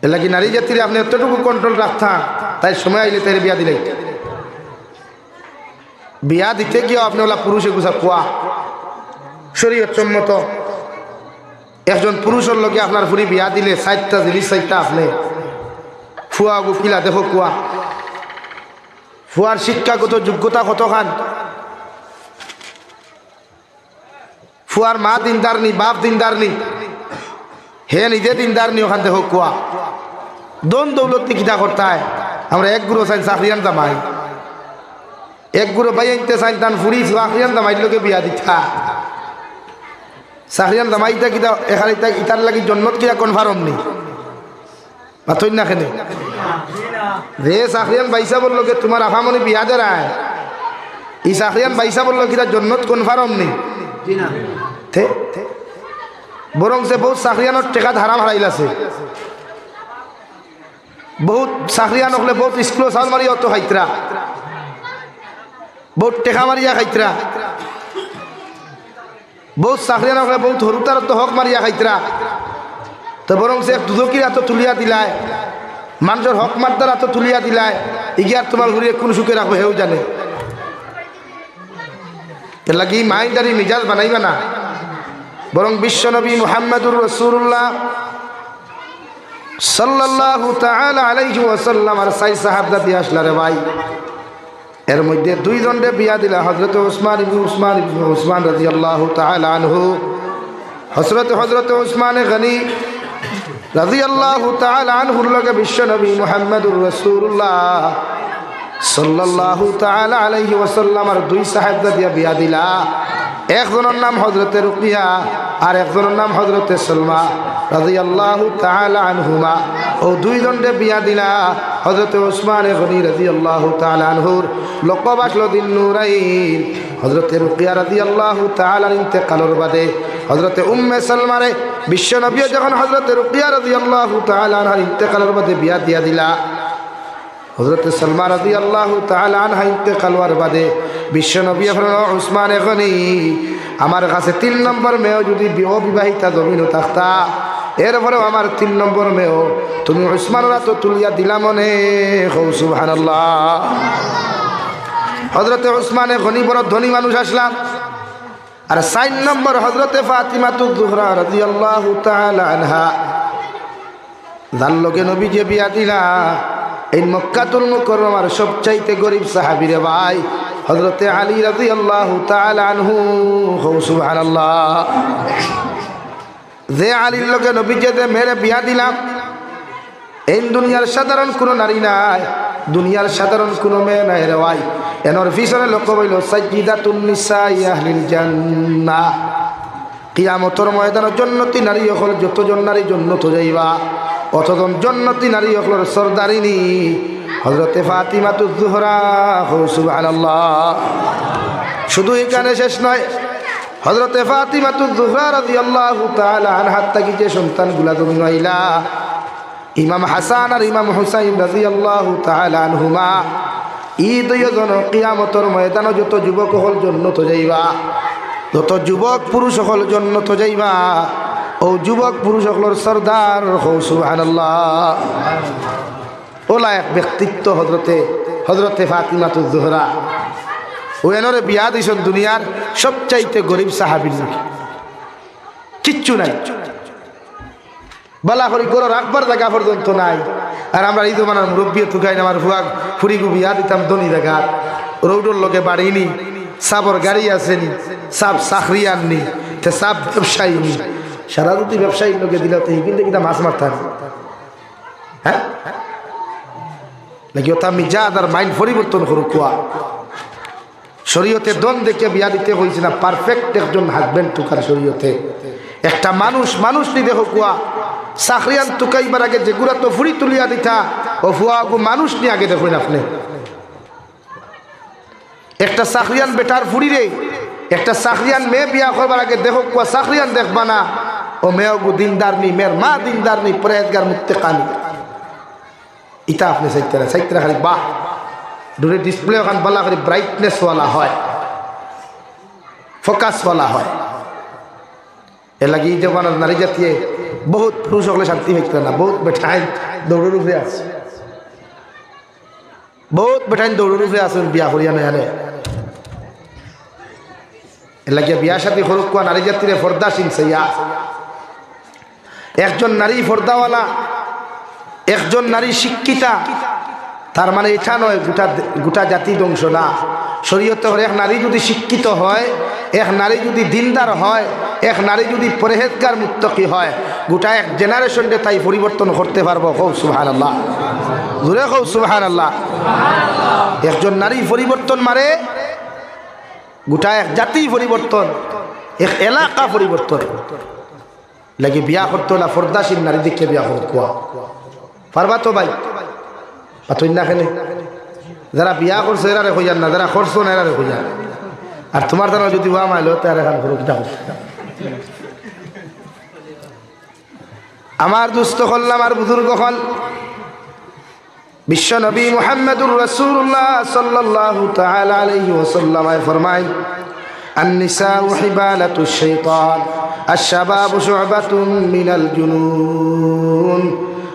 এর লাগে নারী জাতির আপনি এতটুকু কন্ট্রোল রাখতাম, তাই সময় আইলে তাই বিয়া দিলে। বিয়া দিতে গিয়ে আপনি ওলা পুরুষে গুছা কোয়া শরীয়ত সম্মত। একজন পুরুষের লোকে আপনার ফুরি বিয়া দিলে 4টা জিনিস 4টা আপনি ফুয়া গুকিলা দেখো কোয়া। ফুয়ার শিক্ষাগত যোগ্যতা কতখান, ফুয়ার মা দিনদার নি, বাপ দিনদার নি, হে নিজে দিনদার নি, ওখান দেখো কোয়া। দন দৌলত কিতা করতে হয়। আমরা এক গুরু চাইন চাকরিয়ান জামাই, এক গুরু বাই আনতে চাইন তান ফুরি চাকরিয়ান জামাইর লোকে বিয়া দিতা। চাকরিয়ান জামাইটা কিতা এখানে ইতার লাগি জন্মত কিনা কনফার্ম নি মাথই না খেনে রে। চাকরিয়ান বাইসা বললো কে তোমার আফামনি বিয়া দেয়, এই চাকরিয়ান বাইসা বললো কিতা জন্মত কনফার্ম নি। বরং সে বহুত চাকরিয়ানোর টেকা হারাম হারাইলাছে। বহুত চাকরিয়ান হলে বহুত স্কুল চাউল মারিয়া অত খাইতরা, বহুত টেকা মারিয়া খাইতরা। বহুত চাকরিয়ান হলে বহুত হরুতার তো হক মারিয়া খাইতরা। তো বরং সে দুধকির এত তুলিয়া দিলায়, মানুষের হক মারদার এত তুলিয়া দিলায়, ইগিয়ার তোমার ঘুরিয়ে কোন সুখে রাখবো হেউ জানে। এর লাগি মাইন্ডারি মিজাজ বানাইবা না, বরং বিশ্বনবী মুহাম্মদুর রাসূলুল্লাহ সাল্লাল্লাহু তাআলা আলাইহি ওয়াসাল্লাম আর 6 সাহাবা দিয়ে আসলা রে ভাই। এর মধ্যে 2 জনরে বিয়া দিলা, হযরত উসমান ইবনে উসমান রাদিয়াল্লাহু তাআলা আনহু, হযরত উসমান গনি রাদিয়াল্লাহু তাআলা আনহুর লগে বিশ্বনবী মুহাম্মদুর রাসূলুল্লাহ সাল্লাল্লাহু তাআলা আলাইহি ওয়াসাল্লাম আর 2 সাহাবা দিয়ে বিয়া দিলা। একজনের নাম হযরতে রুকিয়া আর একজনের নাম হযরতে সালমা রাদিয়াল্লাহু তাআলা আনহুমা। ও 2 জনরে বিয়া দিলা। হযরতে উসমান গনি রাদিয়াল্লাহু তাআলা আনহুর লকব আসলো দিন নুরাইন। হযরতে রুকিয়া রাদিয়াল্লাহু তাআলার ইন্তেকালের বাদে হযরতে উম্মে সালমারে বিশ্বনবী যখন হযরতে রুকিয়া রাদিয়াল্লাহু তাআলা আনহার ইন্তেকালের বাদে বিয়া দিয়া দিলা, হযরতে সালমা রাদিয়াল্লাহু তাআলা আনহা ইন্তেকাল হওয়ার বাদে বিশ্বনবী বললেন, উসমান গনি আমার কাছে 3 নম্বর মেয়ে যদি অবিবাহিতা জমিনও থাকতা, এরপরেও আমার 3 নম্বর মেয়ে তুমি উসমানরা তো তুলিয়া দিলা মনে। সুবহানাল্লাহ। হযরতে উসমান গনি বড় ধনী মানুষ আসলাম। আর 4 নম্বর হযরতে ফাতিমাতুজ জোহরা রাদিয়াল্লাহু তাআলা আনহা, যার লগে নবী যে বিয়া দিলা এই মক্কাতুল মুকাররমার সবচাইতে গরিব সাহাবী রে ভাই, হযরতে আলী রাদিয়াল্লাহু তাআলা আনহু। সুবহানাল্লাহ। যে আলীর লগে নবী যে মেরে বিয়া দিলাম, এই দুনিয়ার সাধারণ কোনো নারী নাই, দুনিয়ার সাধারণ কোনো মেয়ে নাই রে ভাই। এনর পিছনে লক্ষ্য হইল সাইয়্যিদাতুন নিসাই আহলিল জান্নাহ। কিয়ামতের ময়দানে জান্নাতি নারী হল যতজন নারী জান্নাত যাইবা, অতজন জান্নাতি নারী হল সরদারিনী হযরতে ফাতিমাতুজ জোহরা। সুবহানাল্লাহ। শুধু এখানে শেষ নয়, হযরতে ফাতিমাতুজ জোহরা রাদিয়াল্লাহু তাআলা আনহা থেকে যে সন্তানগুলা জন্মাইলা, ইমাম হাসান আর ইমাম হুসাইন রাদিয়াল্লাহু তাআলা আনহুমা, এই 2 জন কিয়ামতের ময়দানে যত যুবক হল জান্নাত যাইবা, যত যুবক পুরুষ হল জান্নাত যাইবা, ও যুবক পুরুষ হলর সরদার। সুবহানাল্লাহ। ওলা এক ব্যক্তিত্ব হযরতে ফাতিমাতুজ জোহরা। ও এনরে বিয়া দিছেন দুনিয়ার সবচাইতে গরিব সাহাবীর লোকে, কিচ্ছু নাই, বালা করি গরো রাখবার জায়গা পর্যন্ত নাই। আর আমরা ঈদ মানার মুরব্বী তুকাই আমার ফুয়া ফুরিগু বিয়া দিতাম দনি দেখা রৌডর লোকে বাড়িনি সাবর গাড়ি আসেনি সাব চাকরি আননি তে সাব ব্যবসায়ী নি সারা যদি ব্যবসায়ীর লোকে দিল তো কিন্তু কিনা মাছ মারতাম হ্যাঁ নাকি ওটা মিজাজ আর মাইন্ড পরিবর্তন করুক কোয়া শরীয়তে দন দেখে বিয়া দিতে হয়েছে না পারফেক্ট একজন হাজবেন্ড তুকার শরীয়তে একটা মানুষ নি দেখো কুয়া চাকরিয়ান তুকাইবার আগে যেগুলা তো ফুড়ি তুলিয়া দিতা ও ফুয়া মানুষ নি আগে দেখুন আপনি একটা চাকরিয়ান বেটার ফুড়ি রে একটা চাকরিয়ান মেয়ে বিয়া করবার আগে দেখো কুয়া চাকরিয়ান দেখবা না ও মেয়ে দিনদার নি মেয়ের মা দিনদার নি পরেজগার মুত্তেকানি ইটা আপনি সাইতরা খালি বাহ দূরে ডিসপ্লে ওখান বলা করে ব্রাইটনেস ওয়ালা হয় ফোকাস ওয়ালা হয় এর লাগি যখন নারী জাতীয় বহুত পুরুষ হলে শান্তি হইতে না বহুত বেঠাইন দৌড়ের উপরে আছে বহুত বেঠাইন দৌড়ের উপরে আছেন বিয়া করিয়া নয় আনে এর লাগে বিয়া সাথে হরুক কোয়া নারী জাতিরে ফর্দাসীন সাইয়া একজন নারী ফর্দাওয়ালা একজন নারী শিক্ষিতা তার মানে এটা নয় গোটা জাতি ধ্বংস না শরীয়তে হলে এক নারী যদি শিক্ষিত হয় এক নারী যদি দিনদার হয় এক নারী যদি পরহেজগার মুত্তাকি হয় গোটা এক জেনারেশনকে তাই পরিবর্তন করতে পারবো কৌ সুবহানাল্লাহ জোরে কৌ সুবহানাল্লাহ একজন নারী পরিবর্তন মারে গোটা এক জাতি পরিবর্তন এক এলাকা পরিবর্তন লাগে বিয়া করতে হলে ফর্দাসীন নারী দিকে বিয়া করতে পারবা তো ভাই পাতই না খেলে যারা বিয়া করছে এরা রেখে যান না যারা করছো না এরা রেখে যান আর তোমার দ্বারা যদি ওয়া মাইলো তার এখান করো কিটা আমার দুস্থ হল্লাম আর বুজুর্গ হল বিশ্ব নবী মুহাম্মদুর রাসূলুল্লাহ সাল্লাল্লাহু তাআলা আলাইহি ওয়াসাল্লাম ফরমায় النساء حبالة الشيطان الشباب شعبة من الجنون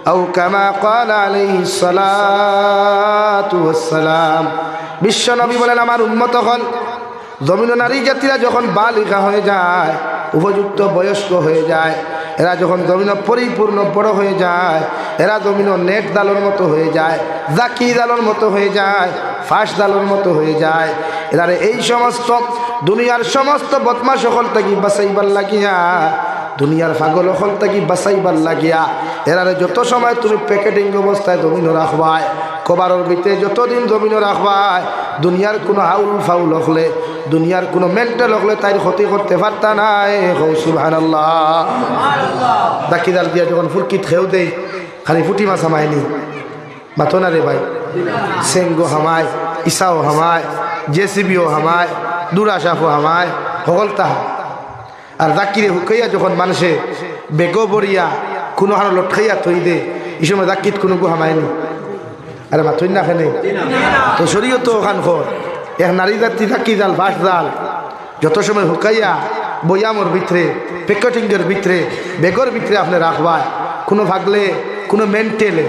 أو كما قال عليه الصلاة والسلام বিশ্ব নবী বলেন আমার উম্মত হল জমিন নারী জাতিরা যখন বালিকা হয়ে যায় উপযুক্ত বয়স্ক হয়ে যায় এরা যখন জমিন পরিপূর্ণ বড় হয়ে যায় এরা জমিন নেট দালোর মতো হয়ে যায় জাকি দালোর মতো হয়ে যায় ফাঁস দালোর মতো হয়ে যায় এরা এই সমস্ত দুনিয়ার সমস্ত বদমাশ সকল থাকি বাঁচাইবার লাগিয়া দুনিয়ার পাগল সকল থাকি বাঁচাইবার লাগিয়া এরারে যত সময় তুমি প্যাকেটিং অবস্থায় জমিন রাখবায় কবারের ভিতরে যতদিন জমিন রাখবায় দুনিয়ার কোনো হাউল ফাউল হলে দুনিয়ার কোনো মেন্টাল হলে তাই ক্ষতি করতে পারতা নাই সুবহানাল্লাহ দাকিদার দিয়া যখন ফুরকিত খেয়েও দেয় খালি ফুটি মাছ হামায়নি মাথো না রে ভাই সেঙ্গো হামায় ইসাও হামায় জেসিবিও হামায় দুরাশাফও হামায় সকল তাহা আর দাকিরে হুকাইয়া যখন মানুষে বেগো বরিয়া কোনো হার লটকাইয়া থই দে এই সময় দাকিত কোনো গো হামায়নি আরে মাথুই না খেলে তো শরীয় তো ওখান খর এক নারী জাতি থাকি জাল ভাস জাল যত সময় হুকাইয়া বয়ামর ভিতরে প্যাকেটিংয়ের ভিতরে বেগর ভিতরে আপনি রাখবায় কোনো ভাগলে কোনো মেন্টেলে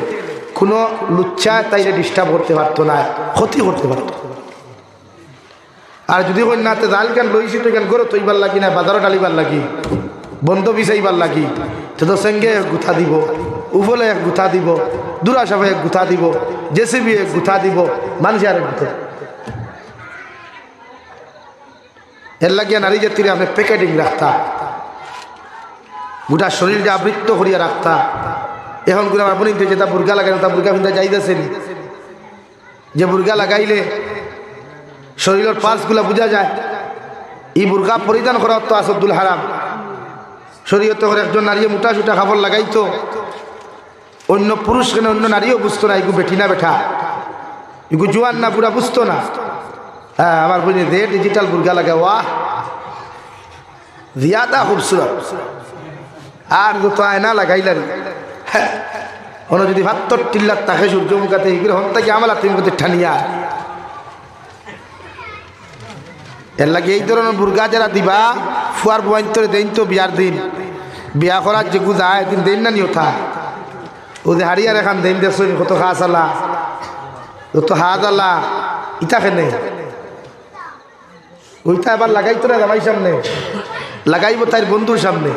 কোনো লুচ্ছায় তাইলে ডিস্টার্ব করতে পারতো না ক্ষতি করতে পারতো আর যদি কই নাতে জাল গান লইছি তো গান গরো তৈবার লাগি না বাজারও ডালিবার লাগি বন্ধ বিচাইবার লাগি তো সঙ্গে এক গুথা দিব উফলে এক গুথা দিব দুরাশাফে এক গুথা দিব জেসিবি এক গুথা দিব মানুষে আর এক গুথা এর লাগিয়া নারী জাতিরে আপনি প্যাকেটিং রাখতা গোটা শরীরটা আবৃত্ত করিয়া রাখতা এখন করে আপনি যেটা বুর্গা লাগাই তা বুর্গা কিন্তু যাইতেছেনি যে বুর্গা লাগাইলে শরীরের পার্টসগুলো বোঝা যায় এই বুর্গা পরিধান করা তো আসাদুল হারাম শরীয়তে করে একজন নারী মোটা সুটা খাবার লাগাইতো অন্য পুরুষ কেন অন্য নারীও বুঝতো না এগু বেটি না বেঠা এগু জোয়ান না পুরা বুঝতো না হ্যাঁ আমার বুঝি দে ডিজিটাল বুর্গা লাগা ওয়াহ জিয়াদা খুবসুরত আর যত আয়না লাগাইলারি হ্যাঁ কোনো যদি ৭২ টিল্লার তাকে সূর্যমুখাতে এগুলো হন থেকে আমলা তুমি ঠানিয়া এর লাগে এই ধরনের বুর্গা যারা দিবা ফুয়ার বয়ন্তরে দেন তো বিয়ার দিন বিয়া করার যেগু যায় দিন দেন না নিওথা ও যে হারিয়ার এখান দেন দেখছো কত হাস আলা কত হাত আলা ইটা খেনে ওইটা আবার লাগাইতো না জামাই সামনে লাগাইব তাইর বন্ধুর সামনে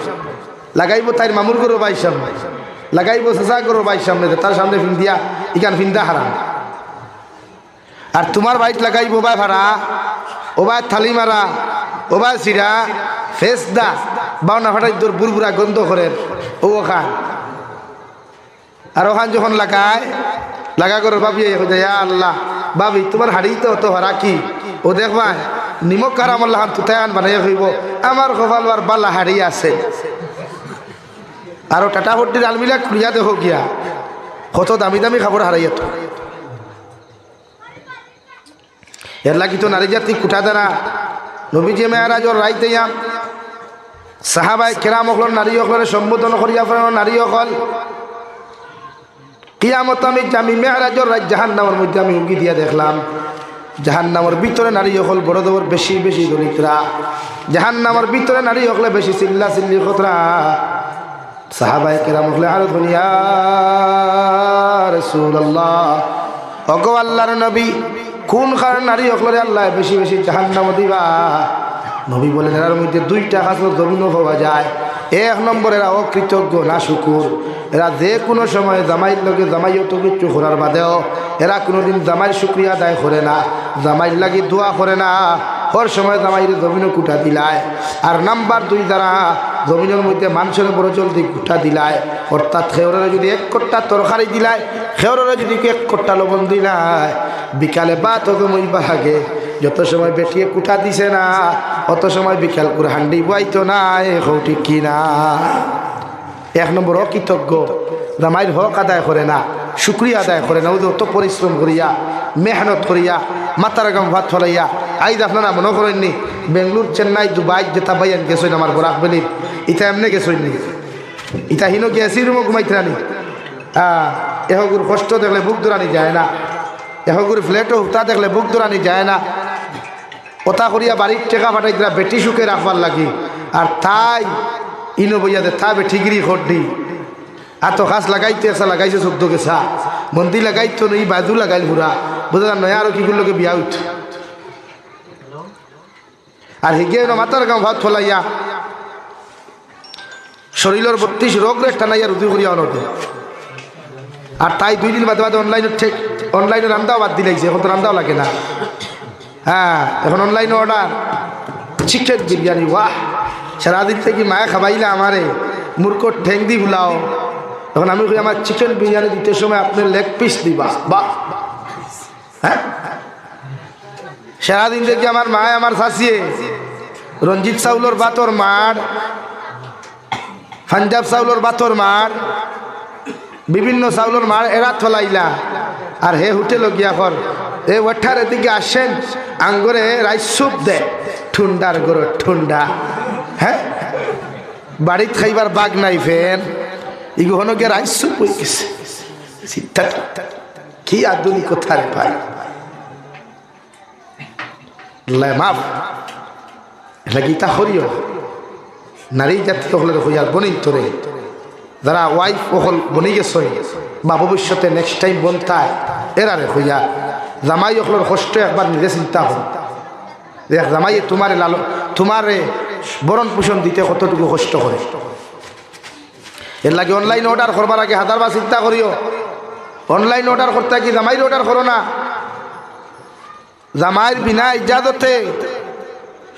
লাগাইব তাইর মামুর গরু ভাই সামনে লাগাইব চেষ্টা করো ভাই সামনে, তার সামনে ফিন্দিয়া ইকান ফিন্দা হারাম। আর তোমার বাইক লাগাইব ভাই ভাড়া, ও ভাই থালি মারা, ও ভাই সিরা ফেস দা বাউনা ফাটাই তোর বুড়বুড়া গন্ধ করে ও খান। আর ওখান যখন লাগা করো ভাবি আল্লাহ ভাবি তোমার হাড়ি তো অত হরা কি ও দেখবা নিমক কারাম আল্লাহ তুতায়ান বানাইয়া হইব আমার কপাল আর বালা হাড়ি আছে। আর টাটা ভর্তির আলমিলা খুঁড়িয়া দেখো গিয়া কত দামি দামি খাবার হারাইয়া তো। এর লাগি তো নারী জাতি কুঠা দানা নবীজি মেয়ারাজর রাইতেয়াম সাহাবাই কেরাম অকল নারী অকলের সম্বোধন করিয়া ফেলেন। নারী অকল কিয়ামত আমি মেয়ারাজর রাত জাহান্নামের মধ্যে আমি উঙ্গি দিয়া দেখলাম জাহান্নামের ভিতরে নারী অকল বড় দবর বেশি বেশি দরিদ্রা, জাহান্নামের ভিতরে নারী অকলে বেশি চিল্লা চিল্লি খতরা। সাহাবাই কেরাম অকলে আর দুনিয়া রাসূলুল্লাহ ওগো আল্লাহর নবী কোন কারণ নারী অকলরে আল্লাহ বেশি বেশি জাহান্নাম দিবা? নবী বলেন এর মধ্যে দুইটা কাজ জমিন পাওয়া যায়। এক নম্বর এরা অকৃতজ্ঞ না শুকুর, এরা যে কোনো সময় জামাইয়ের লগে জামাইও তো কিচ্ছু করার বাদেও এরা কোনোদিন জামাইয়ের শুক্রিয়া আদায় করে না, জামাইয়ের লাগি দোয়া করে না, হর সময় জামাইয়ের জমিনও কুটা দিলায়। আর নাম্বার দুই যারা জমিনের মধ্যে মানুষের বড় জলদি কুটা দিলায়, অর্থাৎ খেওরের যদি এক কট্টা তরকারি দিলায়, খেওরের যদি এক কট্টা লবণ দিলায়, বিকালে বা তত মইবা হাগে যত সময় বেটিয়ে কুটা দিছে না অত সময় বিকাল করে হান্ডি বইতো না। এখন ঠিক কিনা? এক নম্বর অকৃতজ্ঞ, জামাইয়ের হক আদায় করে না, শুক্রিয়া আদায় করে না। ওদের অত পরিশ্রম করিয়া মেহনত করিয়া মাথার গাম ভাত ফলাইয়া আইজ আপনারা মনে করেননি বেঙ্গলোর চেন্নাই দুবাই যেটা বাইয়ান গেছেন আমার বরাক বেলির ইটা এমনি গেছেন নি, ইটা হিনো গেছি রুমো ঘুমাইতে রানি। এহগুর কষ্ট দেখলে বুক দৌড়ানি যায় না, এহগুর ফ্ল্যাটও হুতা দেখলে বুক দৌড়ানি যায় না। কথা করিয়া বাড়ির টেকা ফাটাই দিলা বেটি সুখে রাখবার লাগি, আর তাই ইনো বইয়া দে তা বেঠিগিরি খড্ডি এত খাস লাগাইতে আসা লাগাইছে চোদ্দ গেছা মন্দির লাগাইতো ই বাজু লাগাইল ঘুরা বুঝলাম নয়। আরো কিগুর লোকে বিয়া উঠ আর হিগে মাতার গাঁও ভাত ফলাইয়া শরীরের 32 রোগ রে টানাইয়া রুদি করিয়া অনতে। আর তাই 2 দিন বাদে বাদে অনলাইনে রান্দাও বাদ দিলাইছে, এখন তো রান্দাও লাগে না। হ্যাঁ এখন অনলাইনে অর্ডার চিকেন বিরিয়ানি, বাহ সারাদিন থেকে মায়া খাবাইলে আমারে মূর্খ ঠেং দি ভুলাও। তখন আমি কই আমার চিকেন বিরিয়ানি দিতে সময় আপনি লেগ পিস দিবা, বাহ। হ্যাঁ সারাদিন থেকে আমার মায় আমার শাসিয়ে রঞ্জিত চাউলর বাতর মার, পাঞ্জাব চাউলর বাতর মার, বিভিন্ন চাউলর মার এরা থলাইলা। আর হে হোটেল গিয়া কর এ ওঠার এদিকে আসেন আঙ্গরে রাইস স্যুপ দে ঠুন্ডার গরো ঠুন্ডা। হ্যাঁ বাড়িত খাইবার বাগ নাই ফেন ইগোহনো গিয়ে রাইস স্যুপ হয়ে গেছে। কি আধুনিকতা রে ভাই, মাফ গীতা হরিও নারী জাতি হলের হইয়ার বনি তোরে যারা ওয়াইফ ওহল বনি গেছে বা ভবিষ্যতে নেক্সট টাইম বনতায় এরারে হইয়া জামাই ওহলের কষ্ট একবার নিজে চিন্তা হল। দেখ জামাইয়ে তোমারে বরণ পোষণ দিতে কতটুকু কষ্ট করে। এর লাগে অনলাইন অর্ডার করবার আগে হাজারবার চিন্তা করিও। অনলাইন অর্ডার করতে কি জামাইয়ের অর্ডার করো না। জামাইয়ের বিনা ইজাজতে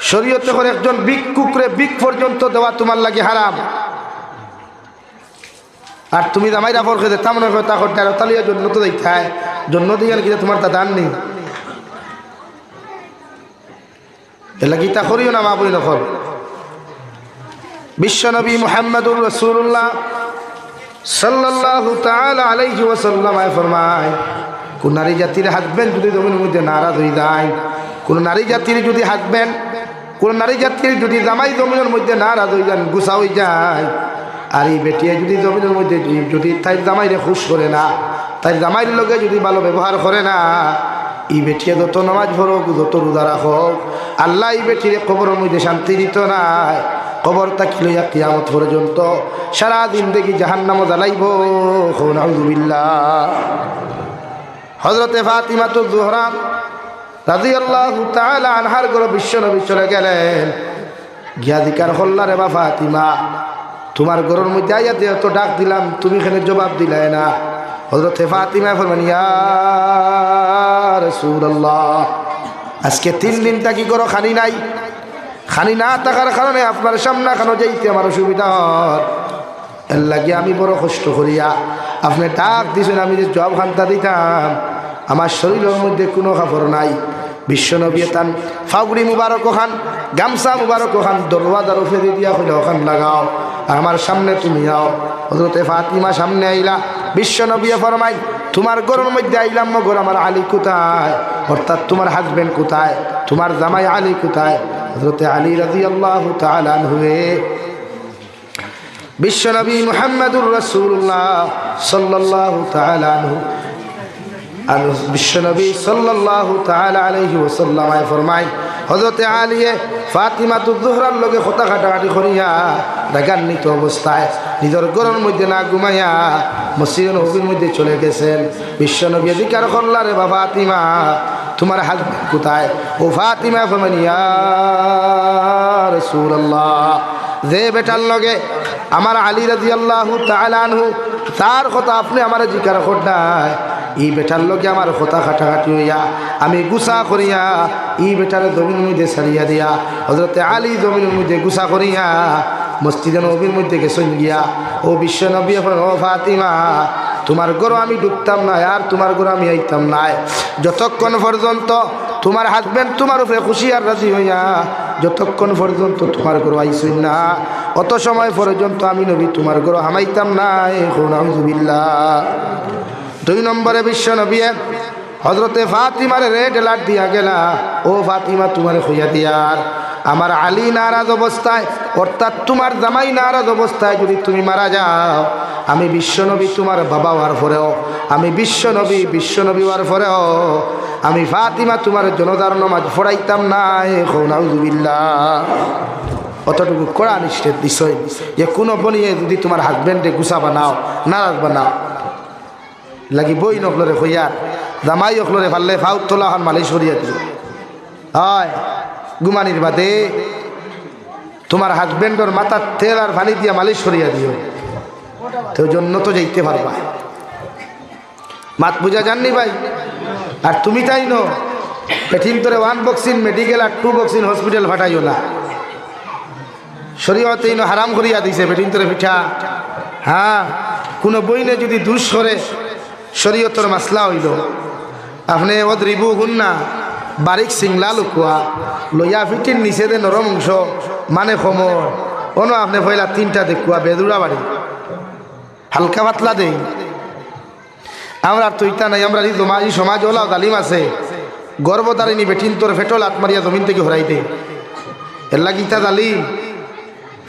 শরীয়তে করে একজন ভিক্ষুকরে ভিক পর্যন্ত দেওয়া তোমার লাগে হারাম। আর তুমি জামাইরা ফর খেতে তেমন কথা করতে আর তালিয়া জন্য তো দেখায় জন্য দিয়ে কি তোমার তা দান নেই। এলা গীতা করিও না মা বলি নকল। বিশ্বনবী মুহাম্মদুর রাসূলুল্লাহ সাল্লাল্লাহু তাআলা আলাইহি ওয়াসাল্লাম ফরমায় কোন নারী জাতির হাঁকবেন যদি জমিনের মধ্যে নারাজ হয়ে যায়, কোন নারী জাতির যদি হাঁকবেন, কোন নারী জাতির যদি জামাই জমিনের মধ্যে নারাজ হয়ে যান গুসা হয়ে যায়, আর এই বেটিয়ে যদি জমিনের মধ্যে যদি তাই জামাইরে খুশ করে না, তাই জামাইয়ের লগে যদি ভালো ব্যবহার করে না, এই বেটিয়ে যত নামাজ পড়ুক যত রোজা রাখুক আল্লাহ এই বেটির কবরের মধ্যে শান্তি দিত না। কবর তাকি লইয়া কিয়ামত পর্যন্ত সারাদিন দেখি জাহান্নামও জ্বালাইব। নাউযুবিল্লাহ। হযরতে ফাতিমাতুজ জোহরা রাদিয়াল্লাহু তাআলা আনহার ঘরে বিশ্বনবী চলে গেলেন। গিয়া জিকার করলা রে বা ফাতিমা তোমার ঘরের মধ্যে আইয়া দিয়ে তো ডাক দিলাম, তুমি এখানে জবাব দিলে না। হযরতে ফাতিমা ফরমান, ইয়া রাসূলুল্লাহ, আজকে 3 দিন কি করো খানি নাই, খানি না থাকার কারণে আপনার সামনে খানো যাইতে আমার অসুবিধা হয়, এর লাগে আমি বড় কষ্ট করিয়া আপনি ডাক দিয়েছেন, আমি যে জবাব খান্তা দিতাম, আমার শরীরের মধ্যে কোনো কাপড় নাই। বিশ্বনবী তান ফাগুড়ি মুবারক খান, গামছা মুবারক খান দরওয়াজার ফেলে দিয়া হইলে ওখান লাগাও, আমার সামনে তুমি আও। হযরতে ফাতিমা সামনে আইলা, বিশ্বনবী ফরমাই, তোমার ঘরের মধ্যে আইলাম, মগর আমার আলী কোথায়, অর্থাৎ তোমার হাজবেন্ড কোথায়, তোমার জামাই আলী কোথায়? হযরতে আলী রাদিয়াল্লাহু তাআলা আনহু, বিশ্বনবী মুহাম্মদুর রাসূলুল্লাহ সাল্লাল্লাহু তাআলা আনহু, আর বিশ্বনবী সাল্লাল্লাহু তাআলা আলাইহি ওয়াসাল্লাম ফরমাই, হযরতে আলীয়ে ফাতিমাতুজ জোহরার লগে কথা কাটাকাটি করিয়া রাগান্বিত অবস্থায় নিজের ঘরের মধ্যে না ঘুমাইয়া মসজিদে নববীর মধ্যে চলে গেছেন। বিশ্বনবী জিজ্ঞাসা করলেন, রে বাবা ফাতিমা, তোমার হাজবেন্ড কোথায়? ও ফাতিমা ফরমান, ইয়া রাসূলুল্লাহ, যে বেটার লগে আমার আলী রাদিয়াল্লাহু তাআলা আনহু তার কথা আপনি আমার জিজ্ঞাসা করলেন, এই বেটার লগে আমার কথা কাটাকাটি হইয়া আমি গুসা করিয়া এই বেটার জমিনের মধ্যে ছাড়িয়া দিয়া হযরতে আলী জমিনের মধ্যে গুসা করিয়া মসজিদে নববীর মধ্যে গেছেন গিয়া। ও বিশ্বনবী, ও ফাতিমা, তোমার ঘর আমি ঢুকতাম না, আর তোমার ঘর আমি আইতাম না যতক্ষণ পর্যন্ত তোমার হাজবেন্ড তোমার উপরে খুশি আর রাজি হইয়া যতক্ষণ পর্যন্ত তোমার ঘর আইসই না, অত সময় পর্যন্ত আমি নবী তোমার ঘর হামাইতাম না। নাউযুবিল্লাহ। 2 নম্বরে বিশ্বনবী হযরতে ফাতিমার রেড অ্যালার্ট দিয়া গেলা, ও ফাতিমা, তোমার হইয়া দিয়ার আমার আলী নারাজ অবস্থায়, অর্থাৎ তোমার জামাই নারাজ অবস্থায় যদি তুমি মারা যাও, আমি বিশ্বনবী তোমার বাবা হওয়ার পরেও, আমি বিশ্বনবী হওয়ার পরেও আমি ফাতিমা তোমার জনতার নামাজ পড়াইতাম না। নাউযুবিল্লাহ। অতটুকু কড়া নিষেধ বিষয় যে কোনো বনিয়ে যদি তোমার হাজবেন্ডে গুছা বানাও, নারাজ বানাও, লাগি বই নকলরে হইয়া জামাই অকলরে ফাললে ফাউত তোলা হন মালিশ করিয়া দিও। হয় গুমানির বাদে তোমার হাজবেন্ডর মাথার তেল আর পানি দিয়া মালিশ করিয়া দিও, তো জন্য তো যাইতে পারবা। মাত বুঝা জাননি ভাই? আর তুমি তাই নো পেঠিন তোরে 1 বক্সিন মেডিকেল আর 2 বক্সিন হসপিটাল ফাটাইও না। শরীয়তে ইনো হারাম করিয়া দিছে পেঠিন তোরে পিঠা। হ্যাঁ, কোনো বইনে যদি দুষ করে শরীয়তর মাসলা হইল, আপনি ওদ্রিবু হুন্না বারিক সিংলা লুকুয়া লইয়া ফিটির নিচে দে নরম অংশ মানে সমর অন্য আপনি পয়লা 3টা দেখুয়া বেদুরা বাড়ি হালকা পাতলা দেই। আমরা তো ইটা নাই, আমরা এই সমাজ ওলাও তালিম আছে, গর্বদারিনী বেঠিন তোর ফেটল আত্মারিয়া জমিন থেকে হরাই দে, এর লাগি ইটা তালিম।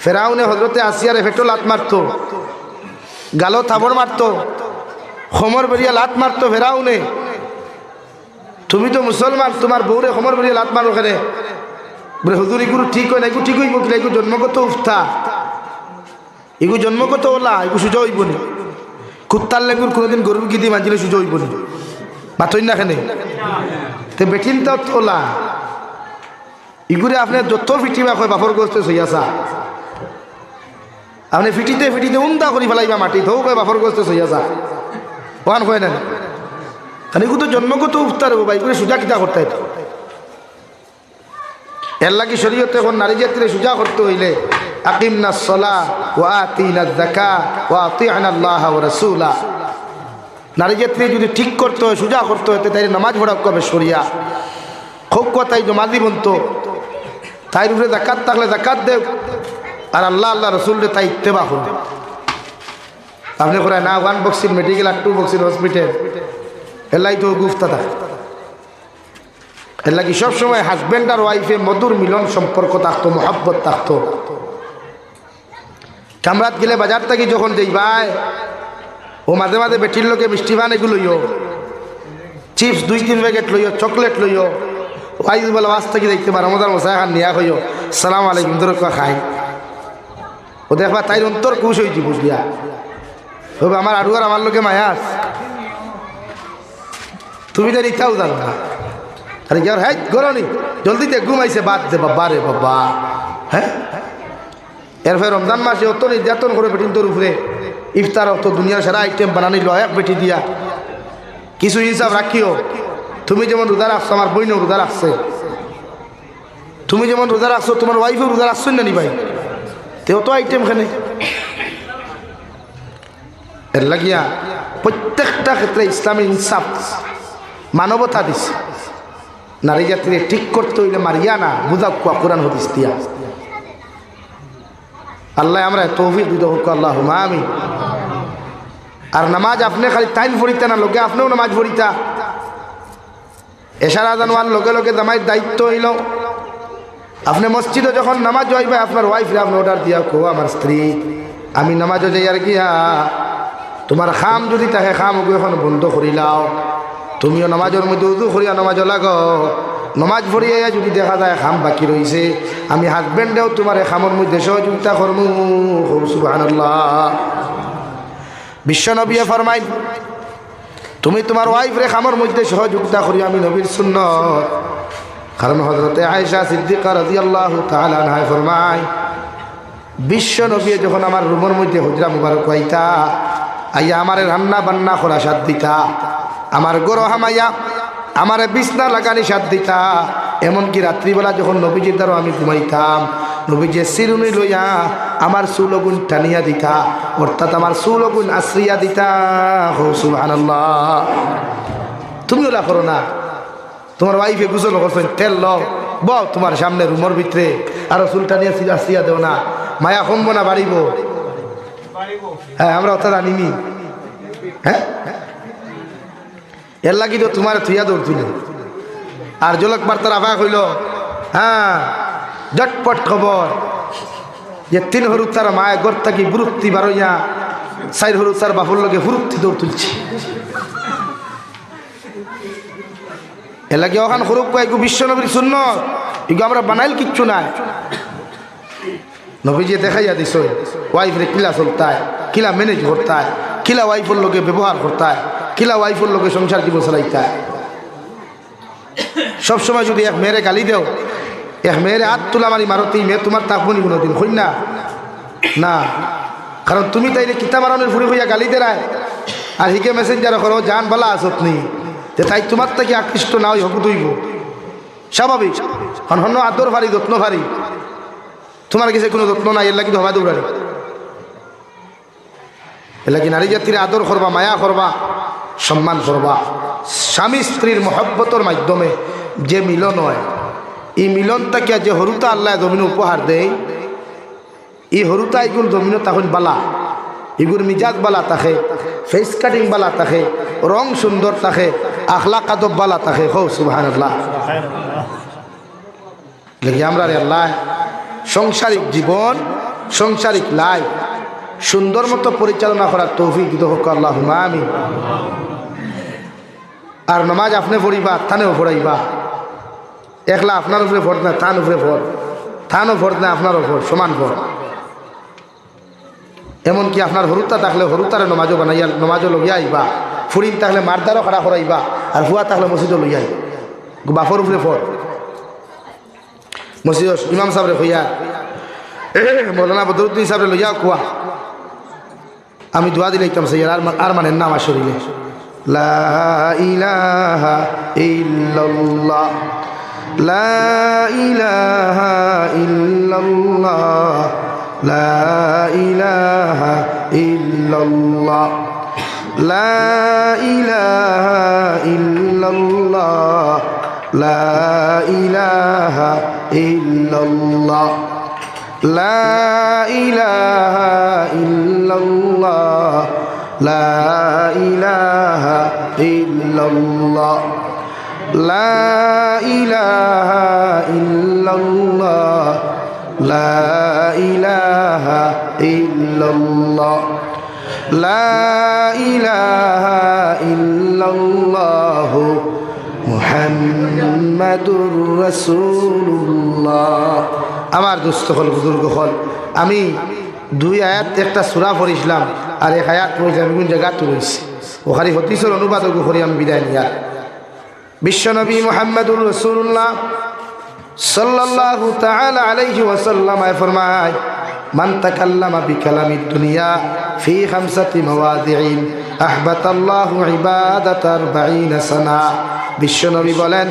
ফেরাউনে হজরতে আসিয়ারে ফেটল লাত মারতো, গালো থাবর মারতো, খমর বেরিয়া লাত মারতো ফেরাউনে। তুমি তো মুসলমান, তোমার বউরে খমর বেরিয়া লাত মারো খেলে বলে হুজুর এগুলো ঠিক হয় না, এগুলো ঠিক হইব কিনা, এগুলো জন্মগত উফতা, এগুলো জন্মগত ওলা, এগুলো সুযোগ হইব নি। কুত্তার লেগুর কোনোদিন গরুর গিদি মানছিলে সুযোগ হইব নি, বাতই না খেনে তে বেঠিন তো ওলা ইগুরে আপনি যত ফিটিবা কয় বাপর গোস্ত সইয়াছা, আপনি ফিটিতে ফিটিতে উন্দা করি ফেলাইবা মাটি থৌ কয় বাপর গোস্ত সইয়াছা ওখান কয় না। কারণ এগুলো তো জন্মগত উফতার হবো, এগুলো সোজা কিতা করতে হইতো। এর লাগি শরীয়তে এখন নারী জাতিরে সোজা করতে হইলে আকিমনাস সালাহ ওয়া আতিনাজ যাকাত ওয়া আতি'না আল্লাহ ওয়া রাসূলা, নারী জাতিরে যদি ঠিক করতে হয়, সোজা করতে হয়, তাই নামাজ পড়া কবে শরিয়া খুব কথাই জমাদি বলতো, তাই উপরে যাকাত থাকলে যাকাত দেব, আর আল্লাহ রসুলরে তাই ইত্তেবা করুন। আপনি করে না 1 বক্সিন মেডিকেল আর 2 বক্সিন হসপিটাল, এলাই তো গুফতা থাকে। এর লাগি সবসময় হাজব্যান্ড আর ওয়াইফে মধুর মিলন সম্পর্ক থাকতো, মহাব্বত থাকতো। কামরাত গেলে বাজার থেকে যখন যাইবাই, ও মাঝে মাঝে বেটির লোকে মিষ্টি পান এগুলো লইও, চিপস 2-3 প্যাকেট লইও, চকলেট লইও, ওয়াইজ বলে আজ থেকে দেখতে পারো রমজান মশাই খান নিয়া হইও, সালাম আলাইকুম ধরে খাই। ও দেখবা তাই অন্তর খুশ হয়েছি, বুঝলিয়া তবে আমার আরু আর আমার লোকে মায়াস, তুমি তো ইচ্ছাও জানো না। আরে যার হ্যাঁ গরনি জলদিতে ঘুমাইছে, বাদ দে বাবা রে বাবা। হ্যাঁ এরপরে রমজান মাসে অত নির্যাতন করে বেটিন তোর উপরে ইফতার অত দুনিয়ার সারা আইটেম বানানি লয়াক বেটি দিয়া কিছু হিসাব রাখিও। তুমি যেমন রোজা রাখছো, আমার বইনও রোজা রাখছে। তুমি যেমন রোজা রাখছো, তোমার ওয়াইফও রোজা রাখছেন না নি ভাই? তেও তো আইটেম খানে এর লাগিয়া প্রত্যেকটা ক্ষেত্রে ইসলামের ইনসাফ মানবতা দিছে। নারী জাতিরে ঠিক করতে হইলে মারিয়া না, বুঝা কুয়া কোরআন হদিস দিয়া। আল্লাহ আমরা তৌফিক দিতে হোক, আল্লাহুম্মা আমিন। আর নামাজ আপনি খালি টাইম পড়িতা না, লোকে আপনিও নামাজ পড়িতা। এশার আযান হওয়ার লগে লগে জামাইয়ের দায়িত্ব হইল আপনি মসজিদে যখন নামাজ যাইবে আপনার ওয়াইফরে আপনি অর্ডার দিয়া কো, আমার স্ত্রী আমি নামাজও যাই আর গিয়া তোমার খাম যদি তাকে খাম এখন বন্ধ করিলাও, তুমিও নামাজের মধ্যে উদু করিয়া নামাজও লাগো। নমাজ পড়িয়া যদি দেখা যায় খাম বাকি রয়েছে, আমি হাজবেন্ডেও তোমার খামের মধ্যে সহযোগিতা করবো। সুবহানাল্লাহ। বিশ্বনবী ফরমাইন তুমি তোমার ওয়াইফরে খামের মধ্যে সহযোগিতা করি, আমি নবীর সুন্নত। কারণ হযরতে আয়েশা সিদ্দিকা রাদিয়াল্লাহু তাআলা আনহা ফরমায় বিশ্বনবী যখন আমার রুমের মধ্যে হুজরা মুবারক আইতা, আইয়া আমারে রান্না বান্না করা সাথ দিতা, আমার গরো হামাইয়া আমার বিছনা লাগানি সাথ দিতা। এমনকি রাত্রিবেলা যখন নবীজির দ্বারা আমি ঘুমাইতাম, নবীজি চিরুনি লইয়া আমার চুলগুন টানিয়া দিতা, অর্থাৎ আমার চুলগুন আশ্রিয়া দিতা। সুবহানাল্লাহ। তুমি ওলা করো না, তোমার ওয়াইফে গুছল করছেন তেল লো বউ তোমার সামনে রুমের ভিতরে, আরো চুল টানিয়া আশ্রিয়া দেও না, মায়া কমবো না বাড়িব? হ্যাঁ, আমরা অর্থাৎ আনিনি। হ্যাঁ, এর লাগি তো তোমার থুইয়া দৌড় তুলে আর জলক বার্তার আভা হইল। হ্যাঁ, জটপট খবর যে 3 হরু তার মায়ের গর থাকি বুরুক্তি বারইয়া 4 হরু তার বাপুর লগে ফুরুক্তি দৌড় তুলছে। এর লাগে ওখান হরুক কয়েকু বিশ্বনবীর সুন্নত, এগুলো আমরা বানাইল কিচ্ছু নাই। নবীজি দেখাইয়া দিস ওয়াইফরে কিলা চলতায়, কিলা ম্যানেজ করতায়, কিলা ওয়াইফের লোকে ব্যবহার করতায়, কিলা ওয়াইফের লোকে সংসার জীবন চালাইতায়। সবসময় যদি এক মেয়েরে গালি দেও, এক মেয়েরে হাত তোলা মারি মারতে, মেয়ে তোমার তাকবনি কোনোদিন হই না না। কারণ তুমি তাইলে কিতা মারানোর ফুরি হইয়া গালি দেরায় আর হিকে মেসেঞ্জার করো জান বালা আসত নি, তাই তোমার থেকে আকৃষ্ট না হই হকু দইব স্বাভাবিক। হন আদর ভারী যত্ন ভারী, তোমার কাছে কোনো যত্ন নাই, এর লাগি ধবা দৌড়ারে। এর লাগি নারী জাতির আদর করবা, মায়া করবা, সম্মান করবা। স্বামী স্ত্রীর মহব্বতর মাধ্যমে যে মিলন হয়, এই মিলনটাকে যে হরুতা আল্লাহ জমিন উপহার দেয়, এই হরুতা এগুলো জমিন তখন বালা, এগুলোর মিজাজ বালা থাকে, ফেস কাটিং বালা থাকে, রং সুন্দর থাকে, আখলাক আদব বালা থাকে। হো সুবহানাল্লাহ। দেখি আমরা আল্লাহ সাংসারিক জীবন, সাংসারিক লাইফ সুন্দর মতো পরিচালনা করার তৌফিক দিতে হোক, আল্লাহুম্মা আমিন। আর নামাজ আপনি পড়িবা, থানেও পড়াইবা। একলা আপনার উপরে ভর না, থান উপরে ভর, থানও ভর না আপনার উপর, সমান ভর। এমনকি আপনার হরুতা থাকলে হরুতারে নমাজও বানাইয়া নমাজও লইয়া আইবা, ফুরিন থাকলে মারদারও খাড়া করাইবা, আর হুয়া থাকলে মসজিদও লইয়া আইবা। বাফর উপরে ফর মসজিদ ইমাম সাহেবরে হইয়া মৌলানা বদরুদ্দিন সাহেবরে লইয়া কুয়া আমি দোয়া দিলাইতাম সেই আর মানেন না আমার শরীরে। লা ইলাহা ইল্লাল্লাহ, লা ইলাহা ইল্লাল্লাহ, লা ইলাহা ইল্লাল্লাহ, লা ইলাহা ইল্লাল্লাহ, লা ইলাহা ইল্লাল্লাহ, লা ইলাহা ইল্লাল্লাহ, লা ইলাহা ইল্লাল্লাহ, লা ইলাহা ইল্লাল্লাহ, লা ইলাহা ইল্লাল্লাহ, লা ইলাহা ইল্লাল্লাহ মুহাম্মাদুর রাসূলুল্লাহ। আমার দোস্ত হল বুজুর্গ হল, আমি 2 আয়াত একটা সূরা পড়িছিলাম আর 1 আয়াত পড়িছিলাম, কোন জায়গা তুলেছি ওখানে হতিসের অনুবাদ করে আমি বিদায় নিয়া। বিশ্বনবী মুহাম্মাদুর রাসূলুল্লাহ সাল্লাল্লাহু তাআলা আলাইহি ওয়াসাল্লাম ফরমায় মান তাকাল্লামা বিকালামিদ দুনিয়া ফি খামসাতি মাওয়াদিইন আহবাতাল্লাহু ইবাদাতার 40 সানা। বিশ্বনবী বলেন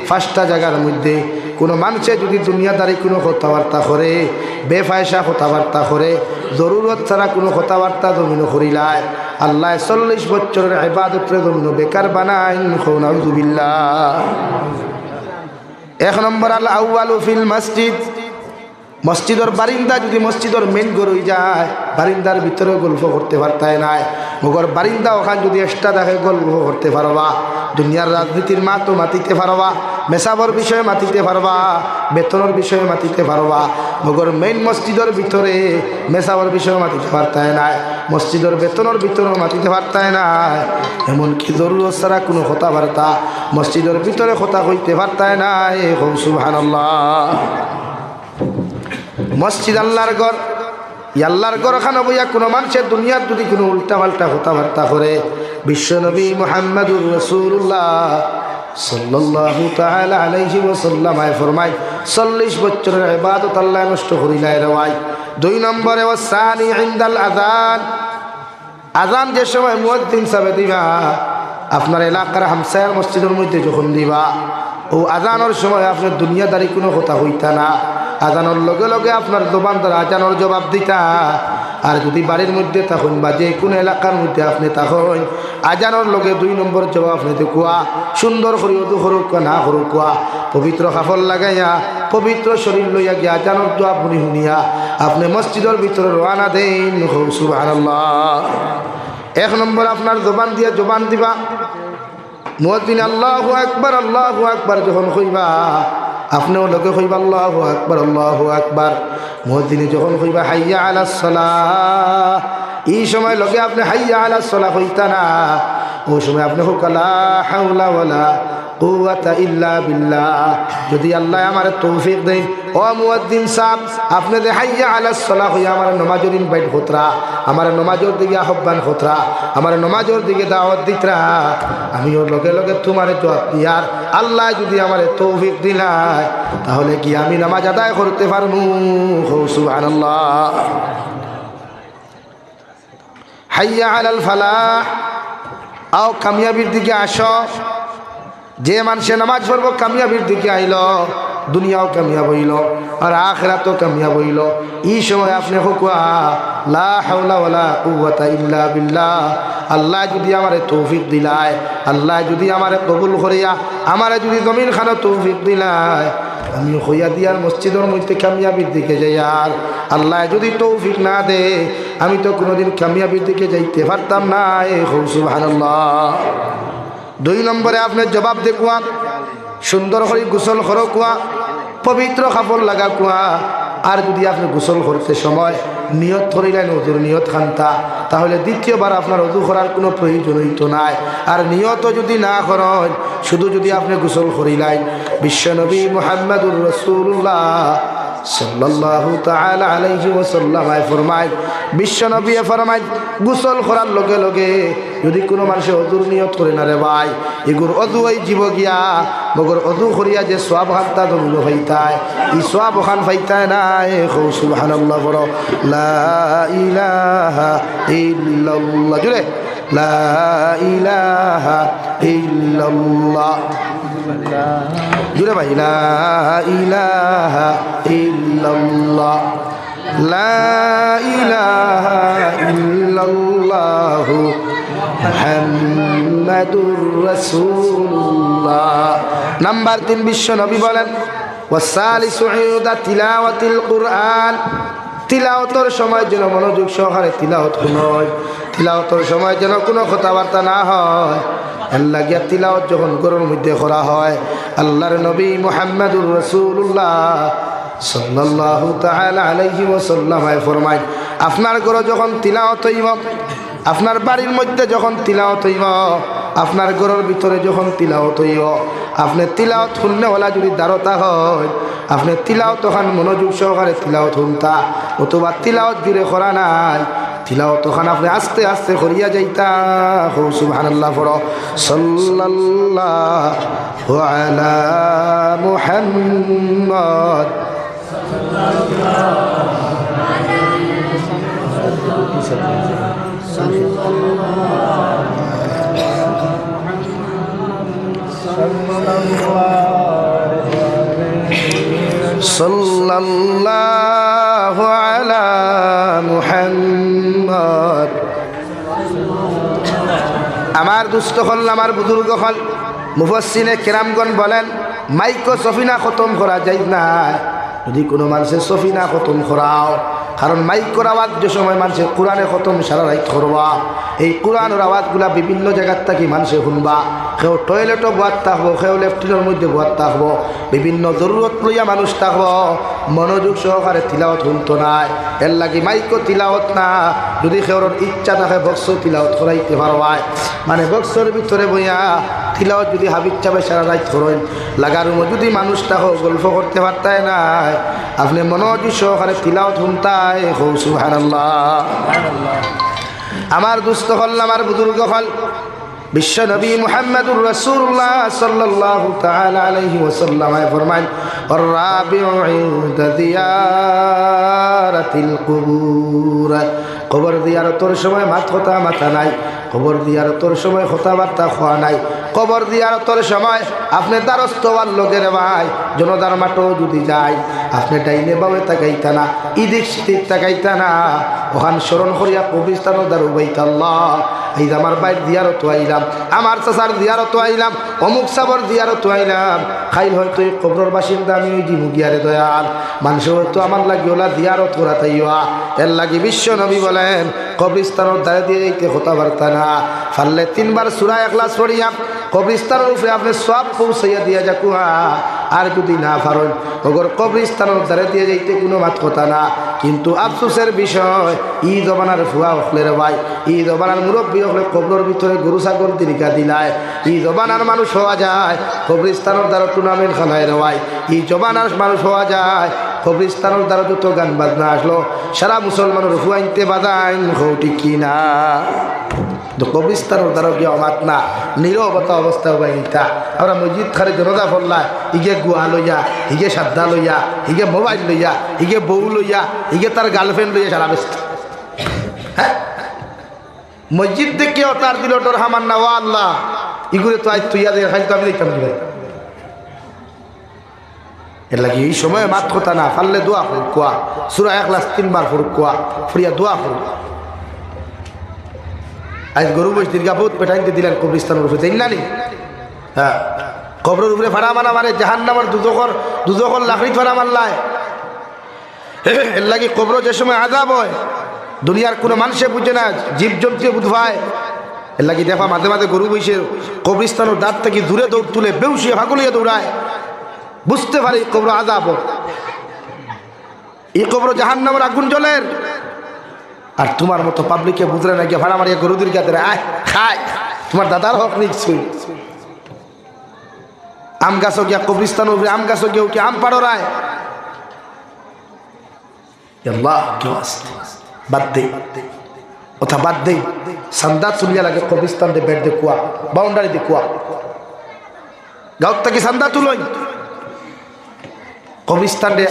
পাঁচটা জায়গার মধ্যে কোনো মানুষে যদি দুনিয়াদারি কোনো কথাবার্তা করে, বেফায়সা কথাবার্তা করে, জরুরত ছাড়া কোনো কথাবার্তা জমিন করিলায়, আল্লাহ 40 বছরের ইবাদতের জমিন বেকার বানায়। নাউযুবিল্লাহ। 1 নম্বর আল আউয়ালু ফিল মসজিদ, মসজিদের বারিন্দা যদি মসজিদের মেন ঘর হয়ে যায়, বারিন্দার ভিতরে গল্প করতে পারতায় নাই, মগর বারিন্দা ওখান যদি এক্সট্রা দেখে গল্প করতে পারবা, দুনিয়ার রাজনীতির মাতো মাতিতে পারবা, মেসাবর বিষয়ে মাতিতে পারবা, বেতনের বিষয়ে মাতিতে পারবা, মগর মেইন মসজিদের ভিতরে মেসাবর বিষয়ে মাতিতে পারতায় নাই, মসজিদের বেতনের ভিতরেও মাতিতে পারতায় নাই, এমনকি জরুরত ছাড়া কোনো কথাবার্তা মসজিদের ভিতরে কথা কইতে পারতায় নাই। সুবহানাল্লাহ। মসজিদ আল্লাহর ঘর, আল্লাহর ঘর খানা বইয়া কোনো মানুষের দুনিয়ার যদি কোনো উল্টা পাল্টা কথাবার্তা করে, বিশ্বনবী মুহাম্মদুর রাসূলুল্লাহ সাল্লাল্লাহু তাআলা আলাইহি ওয়াসাল্লাম ফরমায় 40 বছরের ইবাদত আল্লাহ নষ্ট করিলাই রে ভাই। 2 নম্বরে ওয়াসানি ইনদাল আযান, আযান যে সময় মুয়াজ্জিন সাহেব দিবা, আপনার এলাকার হামসায়ার মসজিদের মধ্যে যখন দিবা, ও আযানের সময় আপনার দুনিয়াদারি কোনো কথা হইতা না, আজানোর লগে লগে আপনার দোকানদার আজানোর জবাব দিতা। আর যদি বাড়ির মধ্যে থাকুন বা যে কোনো এলাকার মধ্যে আপনি থাকুন, আজানোর লগে 2 নম্বর জবাব আপনি কুয়া, সুন্দর করে অদু হরুক না হরুক কুয়া, পবিত্র কাপড় লাগাইয়া পবিত্র শরীর লইয়া গিয়া আজানোর জবাব শুনিয়া আপনি মসজিদের ভিতরে রওনা দেন। সুবহানাল্লাহ। 1 নম্বর আপনার জবান দিয়া জবান দিবা, মুয়াজ্জিন আল্লাহু আকবার যখন কইবা, আপনিও লোকে কইবা আল্লাহু আকবার। মুয়াজ্জিনে যখন কইবা হাইয়া আলাস সালাহ, এই সময় লোকে আপনি হাইয়া আলাস সালাহ কইতা না, ওই সময় আপনি হোক লা হাওলা ওয়ালা কুওয়াতা ইল্লা বিল্লাহ। যদি আল্লাহ আমার তৌফিক দেন, ও মুয়াজ্জিন সাহেব আপনি যে হাইয়া আলাস সালাহ হইয়া আমার নমাজের ইনভাইট হতরা, আমার নমাজের দিকে আহ্বান হতরা, আমার নমাজের দিকে দাওয়াত দিতরা, আমিও লগে লগে তোমার জবাব দিয়ার আল্লাহ যদি আমার তৌফিক দিলায়, তাহলে কি আমি নামাজ আদায় করতে পারবো? সুবহানাল্লাহ। হাইয়া আলাল ফালাহ, আও কামিয়াবির দিকে আসো। যে মানুষে নামাজ পড়বো কামিয়াবির দিকে আইল, দুনিয়াও কামিয়াব হইল আর আখিরাতও কামিয়াব হইল। এই সময় আপনি হুকুয়া লা হাওলা ওয়ালা কুওয়াতা ইল্লা বিল্লাহ, আল্লাহ যদি আমারে তৌফিক দিলায়, আল্লাহ যদি আমারে কবুল করিয়া আমারে যদি জমিন খানা তৌফিক দিলায়, আমি হইয়া দিয়ার মসজিদের মধ্যে কামিয়াবির দিকে যাই। আর আল্লাহ যদি তৌফিক না দে, আমি তো কোনোদিন কামিয়াবির দিকে যাইতে পারতাম না। সুবহানাল্লাহ। 2 নম্বরে আপনার জবাব দেখুয়া, সুন্দর করে গোসল করো কুয়া, পবিত্র কাপড় লাগা কুয়া। আর যদি আপনি গোসল করতে সময় নিয়ত করিলেন ওজুর নিয়ত খান্তা, তাহলে দ্বিতীয়বার আপনার ওযু করার কোনো প্রয়োজন হইতো নাই। আর নিয়ত যদি না করেন, শুধু যদি আপনি গোসল করিলেন, বিশ্বনবী মুহাম্মদুর রাসূলুল্লাহ সাল্লাল্লাহু তাআলা আলাইহি ওয়াসাল্লাম ফরমায়, বিশ্বনবী ফরমায় গোসল করার লগে লগে যদি কোনো মানুষের ওযুর নিয়ত করে না রে ভাই, এগুর ওযু হই জীব গিয়া, মগর ওযু করিয়া যে সওয়াব হাতটা দমিল হইতায়, এই সওয়াব খান পাইতায় না। সুবহানাল্লাহ। বড় লা ইলাহা ইল্লাল্লাহ, জুড়ে লা ইলাহা ইল্লাল্লাহ, জুড়ে ভাই লা ইলাহা ইল্লাল্লাহ, লা ইলাহা ইল্লাল্লাহু মুহাম্মাদুর রাসূলুল্লাহ। নাম্বার 3 বিশ্ব নবী বলেন ওয়াসালিসু ইউদা তিলাওয়াতিল কুরআন, তিলাওয়াতের সময় যেন মনোযোগ সহকারে তিলাওয়াত হয়, তিলাওয়াতের সময় যেন কোনো কথাবার্তা না হয়। আল্লাহ গিয়া তিলাওয়াত যখন ঘরের মধ্যে করা হয়, আল্লাহর নবী মুহাম্মাদুর রাসূলুল্লাহ সাল্লাল্লাহু তাআলা আলাইহি ওয়াসাল্লাম ফরমায়, আপনার ঘরে যখন তিলাওয়াত হইব, আপনার বাড়ির মধ্যে যখন তিলাওয়াত হইব, আপনার ঘরের ভিতরে যখন তিলাওয়াত হইব, আপনি তিলাওয়াত শুননেওয়ালা যদি দারতা হয়, আপনি তিলাওয়াত খান মনোযোগ সহকারে তিলাওয়াত শুনতা, অথবা তিলাওয়াত জুড়ে করা নাই, তিলাওয়াত খান আপনি আস্তে আস্তে করিয়া যাইতা। সুবহানাল্লাহ। পড়ো সাল্লাল্লাহু আলা মুহাম্মদ সাল্লাল্লাহু আলা মুহাম্মদ। আমার দুস্থ হল, আমার বুজুর্গ হল, মুফাসসিরে কেরামগণ বলেন মাইকো সফিনা খতম করা যায় না যদি কোনো মানুষের সফিনা খতম করাও, কারণ মাইকোর আওয়াজ যে সময় মানুষের কোরআনে খতম সারা রাত করবা, এই কোরআনের আওয়াজগুলা বিভিন্ন জায়গার থেকে মানুষে শুনবা। কেউ টয়লেটও বোয়াত থাকবো, কেউ লেফটিনের মধ্যে বোয়াত থাকবো, বিভিন্ন জরুরত লইয়া মানুষ থাকবো, মনোযোগ সহকারে তিলাওয়াত শুনতো নাই। এর লাগি মাইকো তিলাওয়াত না, যদি কেউর ইচ্ছা থাকে বক্স তিলাওয়াত করাইতে পারবাই, মানে বক্সের ভিতরে বইয়া তিলাওয়াত যদি হাবিজ চাবে সারা রাত করেন, লাগার যদি মানুষ থাকো গল্প করতে পারতাই নাই, আপনি মনোযোগ সহকারে তিলাওয়াত শুনতাই। হো সুবহানাল্লাহ। আমার দুস্থ হল, আমার বুজুর্গ হল, বিশ্ব নবী মুহাম্মদুর রাসূলুল্লাহ সাল্লাল্লাহু তাআলা আলাইহি ওয়াসাল্লাম ফরমান আর-রাবিউ ইনদা জিয়ারাতিল কুবুর। কবর জিয়ারতের সময় মাথা নাই, কবর জিয়ারতের সময় কথাবার্তা খোয়া নাই, কবর জিয়ারতের সময় আপনি দ্বারস্থ হওয়ার লোকের ভাই জনতার মাঠও যদি যায়, আপনি ডাইনে বামে তাকাইতা না, ইদিক সিদিক তাকাইতা না, ওখান স্মরণ করিয়া কবরস্থানও দ্বার উবাইতাল্লাহ, এই আমার বাইর জিয়ারত আইলাম, আমার চাচার জিয়ারত আইলাম, অমুক সাবর জিয়ারত আইলাম, খাইল হয়তো এই কবরের বাসিন্দা আমি ওই দিমু গিয়ারে দয়াল, মানুষ হয়তো আমার লাগি ওলা জিয়ারত করা তাইয়া। এর লাগি বিশ্ব নবী বলেন কবরস্থানের দ্বারে দিয়ে যাইতে কথাবার্তা না, ফাললে 3 বার সূরা ইখলাস পড়িয়া কবরস্থানের উপরে আপনি সব পৌঁছাইয়া দিয়া যাকুয়া। আর যদি না পারেন ওগর কবরস্থানের দ্বারে দিয়ে যাইতে কোনো মাত কথা না। কিন্তু আফসোসের বিষয় ই জমানার ফুয়া হকলের ভাই, ই জমানার মুরব্বী হকলে কবরের ভিতরে গরু ছাগল তিরিকা দিলায়, ই জমানার মানুষ হওয়া যায় কবরস্থানের দ্বারা টুর্নামেন্ট খেলায় রেওয়ায়, ই জমানার মানুষ হওয়া যায় কবরস্থানের দ্বারা যত গান বাজনা আসলো সারা মুসলমানের ফুয়াইতে বাজাইন হৌটি কিনা। কবরস্থানের দ্বারা গিয়ে অমাত না, নীরবতা অবস্থা বাইতা। আমরা মসজিদ খারে জনতা ফল্লায় ইগে গুয়া লইয়া, ইগে সাদ্দা লইয়া, ইগে মোবাইল লইয়া, ইগে বউ লইয়া, ইগে তার গার্লফ্রেন্ড লইয়া সারা ব্যস্ত। হ্যাঁ, মসজিদ দেখে তার দিল তোর হামান না, ও আল্লাহ ইগুলো তো আজ তুইয়া দিয়ে খাই তো আমি দেখতাম ভাই। এর লাগে এই সময় মাত কথা না, ফাললে দোয়া ফুর কোয়া, সূরা ইখলাস 3 বার ফুর কোয়া, ফুরিয়া দোয়া ফুর। আজ গরু বৈশ দীর্ঘা বহুত পেটাইতে দিলেন কবরস্থানের উপরে, তাই না নি? হ্যাঁ, কবরের উপরে ফাড়া মারা মানে জাহান্নামের দুজকর লাকড়ি ফাড়া মারলায়। এর লাগে কবর যে সময় আযাব হয় দুনিয়ার কোনো মানুষে বুঝে না, জীবজন্তু বুঝবায়। এর লাগে দেখা মাঝে মাঝে গরু বৈশে কবরস্থানের দাঁত থেকে দূরে দৌড় তুলে বেউসিয়ে ভাগলিয়ে দৌড়ায়, বুঝতে পারি কবর আযাব। এই কবর জাহান্নামের আগুন জ্বলের। আর তোমার মতো পাবলিকে বুঝলে না গিয়ে ভাড়া মারিয়া গরুদের কাছে আয় খায়, তোমার দাদার হক নিচ্ছুই। আম গাছও গিয়া কবরস্থান উপরে আম গাছও গিয়ে কি আম পাড়ায় বাদ দে ওথা বাদ দে। সান্দা চুলিয়া লাগে কবরস্থান দে বেড দে কুয়া, বাউন্ডারি দে কুয়া, গাঁত থেকে সান্দা তুলই কবরস্থান দে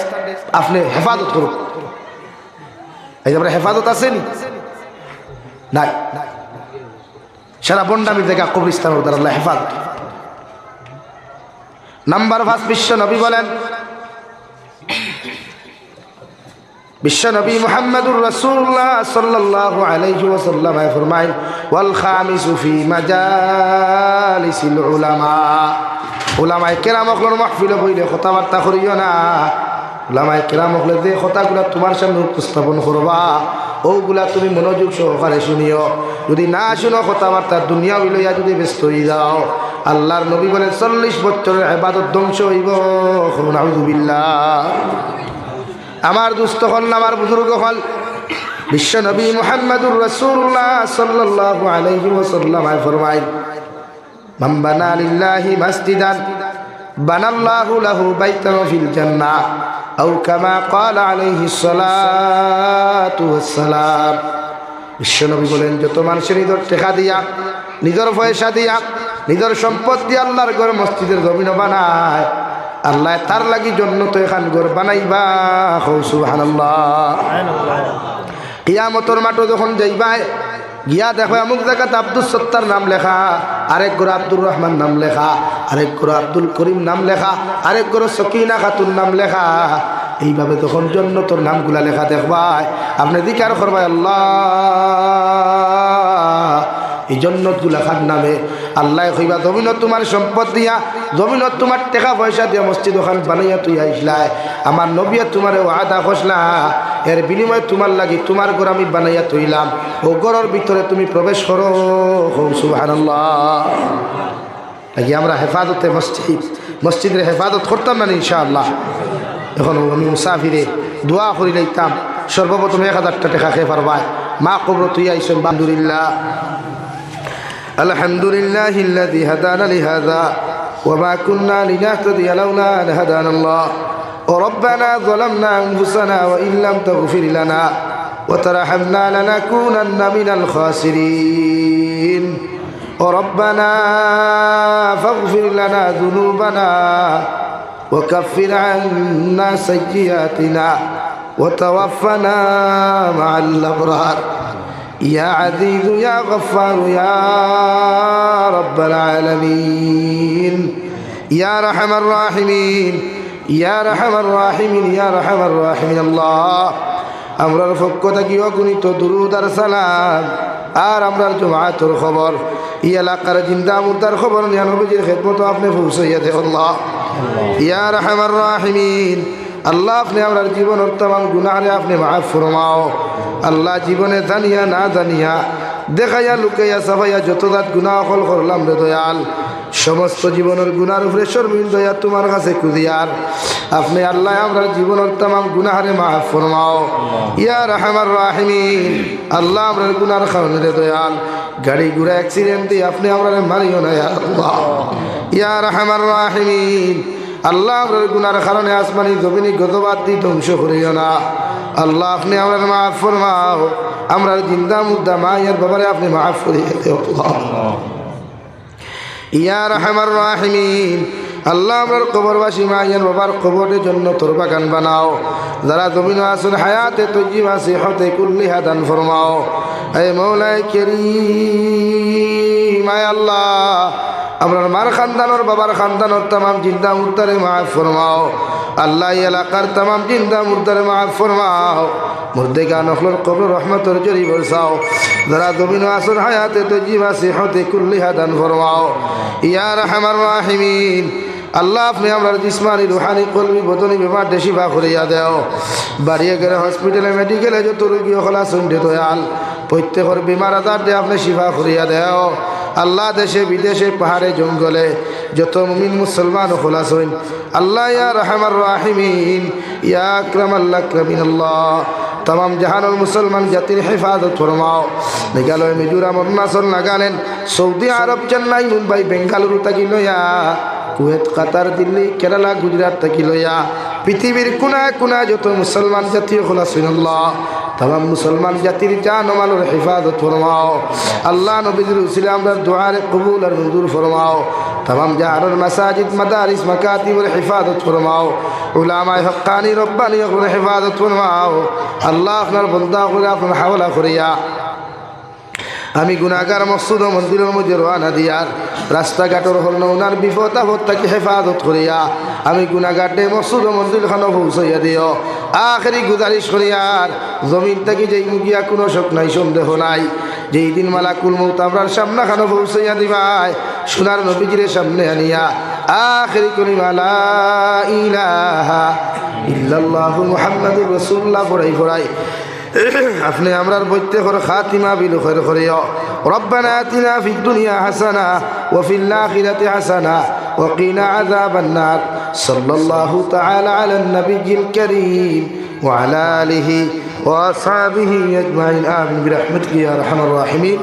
আপনি হেফাজত করুন। এই যে হেফাজত আছে নি নাই, সারা বন্ডামির জায়গা কবরস্থান আল্লাহ হেফাজত। নাম্বার 5 বিশ্ব নবী বলেন, বিশ্ব নবী মুহাম্মদুর রাসূলুল্লাহ সাল্লাল্লাহু আলাইহি ওয়াসাল্লাম ফরমায় ওয়াল খামিসু ফি মাজালিসিল উলামা। উলামায়ে কেরাম হকলের মাহফিলে বইলে কথাবার্তা করিও না, উলামায়ে কেরাম হকলে যে কথাগুলা তোমার সামনে উপস্থাপন করবা ওগুলা তুমি মনোযোগ সহকারে শুনিও। যদি না শুনো কথাবার্তা দুনিয়া লইয়া যদি ব্যস্ত হয়ে যাও, আল্লাহর নবী বলে 40 বছরের ইবাদত ধ্বংস হইব। নাউযুবিল্লাহ। আমার দুস্থ হল, আমার বুজুর্গ হল, বিশ্ব নবী মুহাম্মদুর রাসূলুল্লাহ সাল্লাল্লাহু আলাইহি ওয়াসাল্লাম ফরমায় মান বানা লিল্লাহি মাসজিদান বানাল্লাহু লাহু বাইতান ফিল জান্নাহ আও কামা ক্বালা আলাইহিস সালাতু ওয়াস সালাম। বিশ্বনবী বলেন, যত মানুষের নিজের টাকা দিয়া, নিজের পয়সা দিয়া, নিজের সম্পদ দিয়ে আল্লাহর ঘর মসজিদের জমিন বানায়, আল্লাহ তার লাগি জন্য তো এখান ঘর বানাইবা। সুবহানাল্লাহ। কিয়ামতর মাঠে যখন যাইবাই গিয়া দেখো অমুক জায়গাতে আব্দুল সত্তার নাম লেখা, আরেক ঘরে আব্দুর রহমান নাম লেখা, আরেক ঘরে আব্দুল করিম নাম লেখা, আরেক ঘরে সকিনা খাতুন নাম লেখা। এইভাবে তখন জান্নাতের নামগুলা লেখা দেখবাই, আপনি জিকির করবাই আল্লাহ। এই জান্নাতগুলা খান নামে আল্লাহ কইবা জমিনত তোমার সম্পদ দিয়া, জমিনত তোমার টাকা পয়সা দিয়া মসজিদ ওখান বানাইয়া তুই আইসলাই, আমার নবিয়া তোমার ওয়াদা করলা, এর বিনিময়ে তোমার লাগি তোমার ঘর আমি বানাইয়া তুইলাম, ও ঘরের ভিতরে তুমি প্রবেশ করো। সুবহানাল্লাহ। নাকি আমরা হেফাজতে মসজিদের হেফাজত করতাম না ইনশাআল্লাহ। এখন আমি মুসাফিরে দোয়া করি লাইতাম, সর্বপ্রথম 1000 টাকা খেয়ে পারবাই, মা কবর তুই আইসেন। আলহামদুলিল্লাহ আলহামদুলিল্লাহিল্লাযী হাদানা লিহাযা ওয়া মা কুন্না লিনাহতাদিয়া লাওলা আন হাদানাল্লাহ। ربنا ظلمنا أنفسنا وإن لم تغفر لنا وترحمنا لنكونن من الخاسرين. ربنا فاغفر لنا ذنوبنا وكفر عنا سيئاتنا وتوفنا مع الأبرار. يا عزيز يا غفار يا رب العالمين يا أرحم الراحمين يا أرحم الراحمين يا أرحم الراحمين الله. আমরার পক্ষ থেকে অগণিত দুরূদ আর সালাম আর আমরার জমাআতের খবর, এই এলাকার জিন্দা মুর্দার খবর নিয়ে নবীজির খেদমত আপনি পৌঁছাইয়া দেন আল্লাহ। ইয়া আরহামার রাহিমিন আল্লাহ, আপনি আমরার জীবনের तमाम গুনাহরে আপনি মাফ ফরমাও আল্লাহ। জীবনে জানিয়া না জানিয়া, দেখাইয়া লুকাইয়া সাফাইয়া যত জাত গুনাহ হল করলাম রে দয়াল, সমস্ত জীবনের গুনার উপরে শর্মিন্দা তোমার কাছে খুঁজিয়ার আপনি আল্লাহ আমরার জীবনের तमाम গুনাহরে মাফ ফরমাও ইয়া আরহামার রাহিমিন আল্লাহ। আমরার গুনার কারণে রে দয়াল গাড়ি ঘোড়া অ্যাক্সিডেন্ট দিয়ে আপনি আমরারে মারিও না ইয়া আল্লাহ। ইয়া আরহামার রাহিমিন আল্লাহ, আমরার গুনার কারণে আসমানি জমিনি গজবাদ দিয়ে ধ্বংস করিও না আল্লাহ। আপনি আমরার মাফ ফরমাও, আমরার জিন্দা মুর্দা মায়ের বাবারে আপনি মাফ করিয়ে দেও আল্লাহ। ইয়া আরহামার রাহিমিন আল্লাহ, আমরার কবরবাসী মায়ের বাবার কবরের জন্য তোর বাগান বানাও। যারা জমিনে আসুন হায়াতে তজ্জিবা সিহতে কুল্লিহা দান ফরমাও। এ মৌলাই কারীম আয় আল্লাহ, আমরার মার খানদানোর বাবার খানদানোর तमाम জিন্দা মুর্দারে মাফ ফরমাও আল্লাহ। এলাকার तमाम জিন্দা মুর্দারে মাফ ফরমাও। মুর্দে গান নফলর কবর রহমতের জরি বরসাও। যারা জমিনে আসুন হায়াতে তজ্জিবা সিহতে কুল্লিহা দান ফরমাও ইয়া আরহামার রাহিমিন আল্লাহ। আপনি আমরার জিসমানি রুহানি কলবি বদনি বিমার শিফা করিয়া দেও। বাড়িয়ে গেলে হসপিটালে মেডিকেলে যত রোগী হলা শুনতে দয়াল, প্রত্যেকের বিমার আজার দিয়ে আপনি শিফা করিয়া দেও আল্লাহ। দেশে বিদেশে পাহাড়ে জঙ্গলে যত মুমিন মুসলমান হলা শুন আল্লাহ ইয়া আরহামার রাহিমিন ইয়া আকরামাল আকরামিন আল্লাহ। तमाम জাহানুল মুসলমান জাতির হেফাজত ফরমাও। মেঘালয়, মিজোরাম, অরুণাচল, নাগাল্যান্ড, সৌদি আরব, চেন্নাই, মুম্বাই, বেঙ্গালুরু থাকি লইয়া কুয়েত, কাতার, দিল্লি, কেরালা, গুজরাট থাকি লইয়া পৃথিবীর কোনায় কোনায় যত মুসলমান জাতীয় খোলা শুনল্লাহ तमाम মুসলমান জাতির জান ও মালের হেফাজত ফরমাও আল্লাহ। নবীর উসিলে আমরা দুআরে কবুল আর মঞ্জুর ফরমাও। तमाम জাহানুল মাসাজিদ, মাদারিস, মাকাতিবের হেফাজত ফরমাও। উলামায়ে হক্কানি রব্বানি এর হেফাজত ফরমাও আল্লাহ। আপনার বন্দা করে আপনার হাওলা করিয়া আমি গুনাহগার মকসুদ ও মন্দিরের মধ্যে রওনা দিয়ার রাস্তাঘাটের হল নৌনার বিপদ আপদ তাকে হেফাজত করিয়া আমি গুনাহগারে মকসুদ ও মন্দির খানো পৌঁছাইয়া দিও। আখেরি গুজারিশ করিয়ার জমিন থেকে যেই মুগিয়া কোনো শোক নাই, সন্দেহ নাই, যেই দিন মালাকুল মউত আমরার সামনে খানো পৌঁছাইয়া দিবাই সোনার নবীজির সামনে আনিয়া আখেরি কলিমা লা ইলাহা ইল্লাল্লাহু মুহাম্মাদুর রাসূলুল্লাহ পড়াই পড়াই আপনি আমরার প্রত্যেকের খাতিমা বিল খায়র করিও। রব্বানা আতিনা ফিদ দুনিয়া হাসানা ওয়া ফিল আখিরাতি হাসানা ওয়া কিনা আযাবান নার। সাল্লাল্লাহু তাআলা আলান নাবিয়্যিল কারীম ওয়া আলা আলিহি ওয়া আসহাবিহি আজমাইন। আমিন বিরহমাতিকা ইয়া আরহামার রাহিমিন।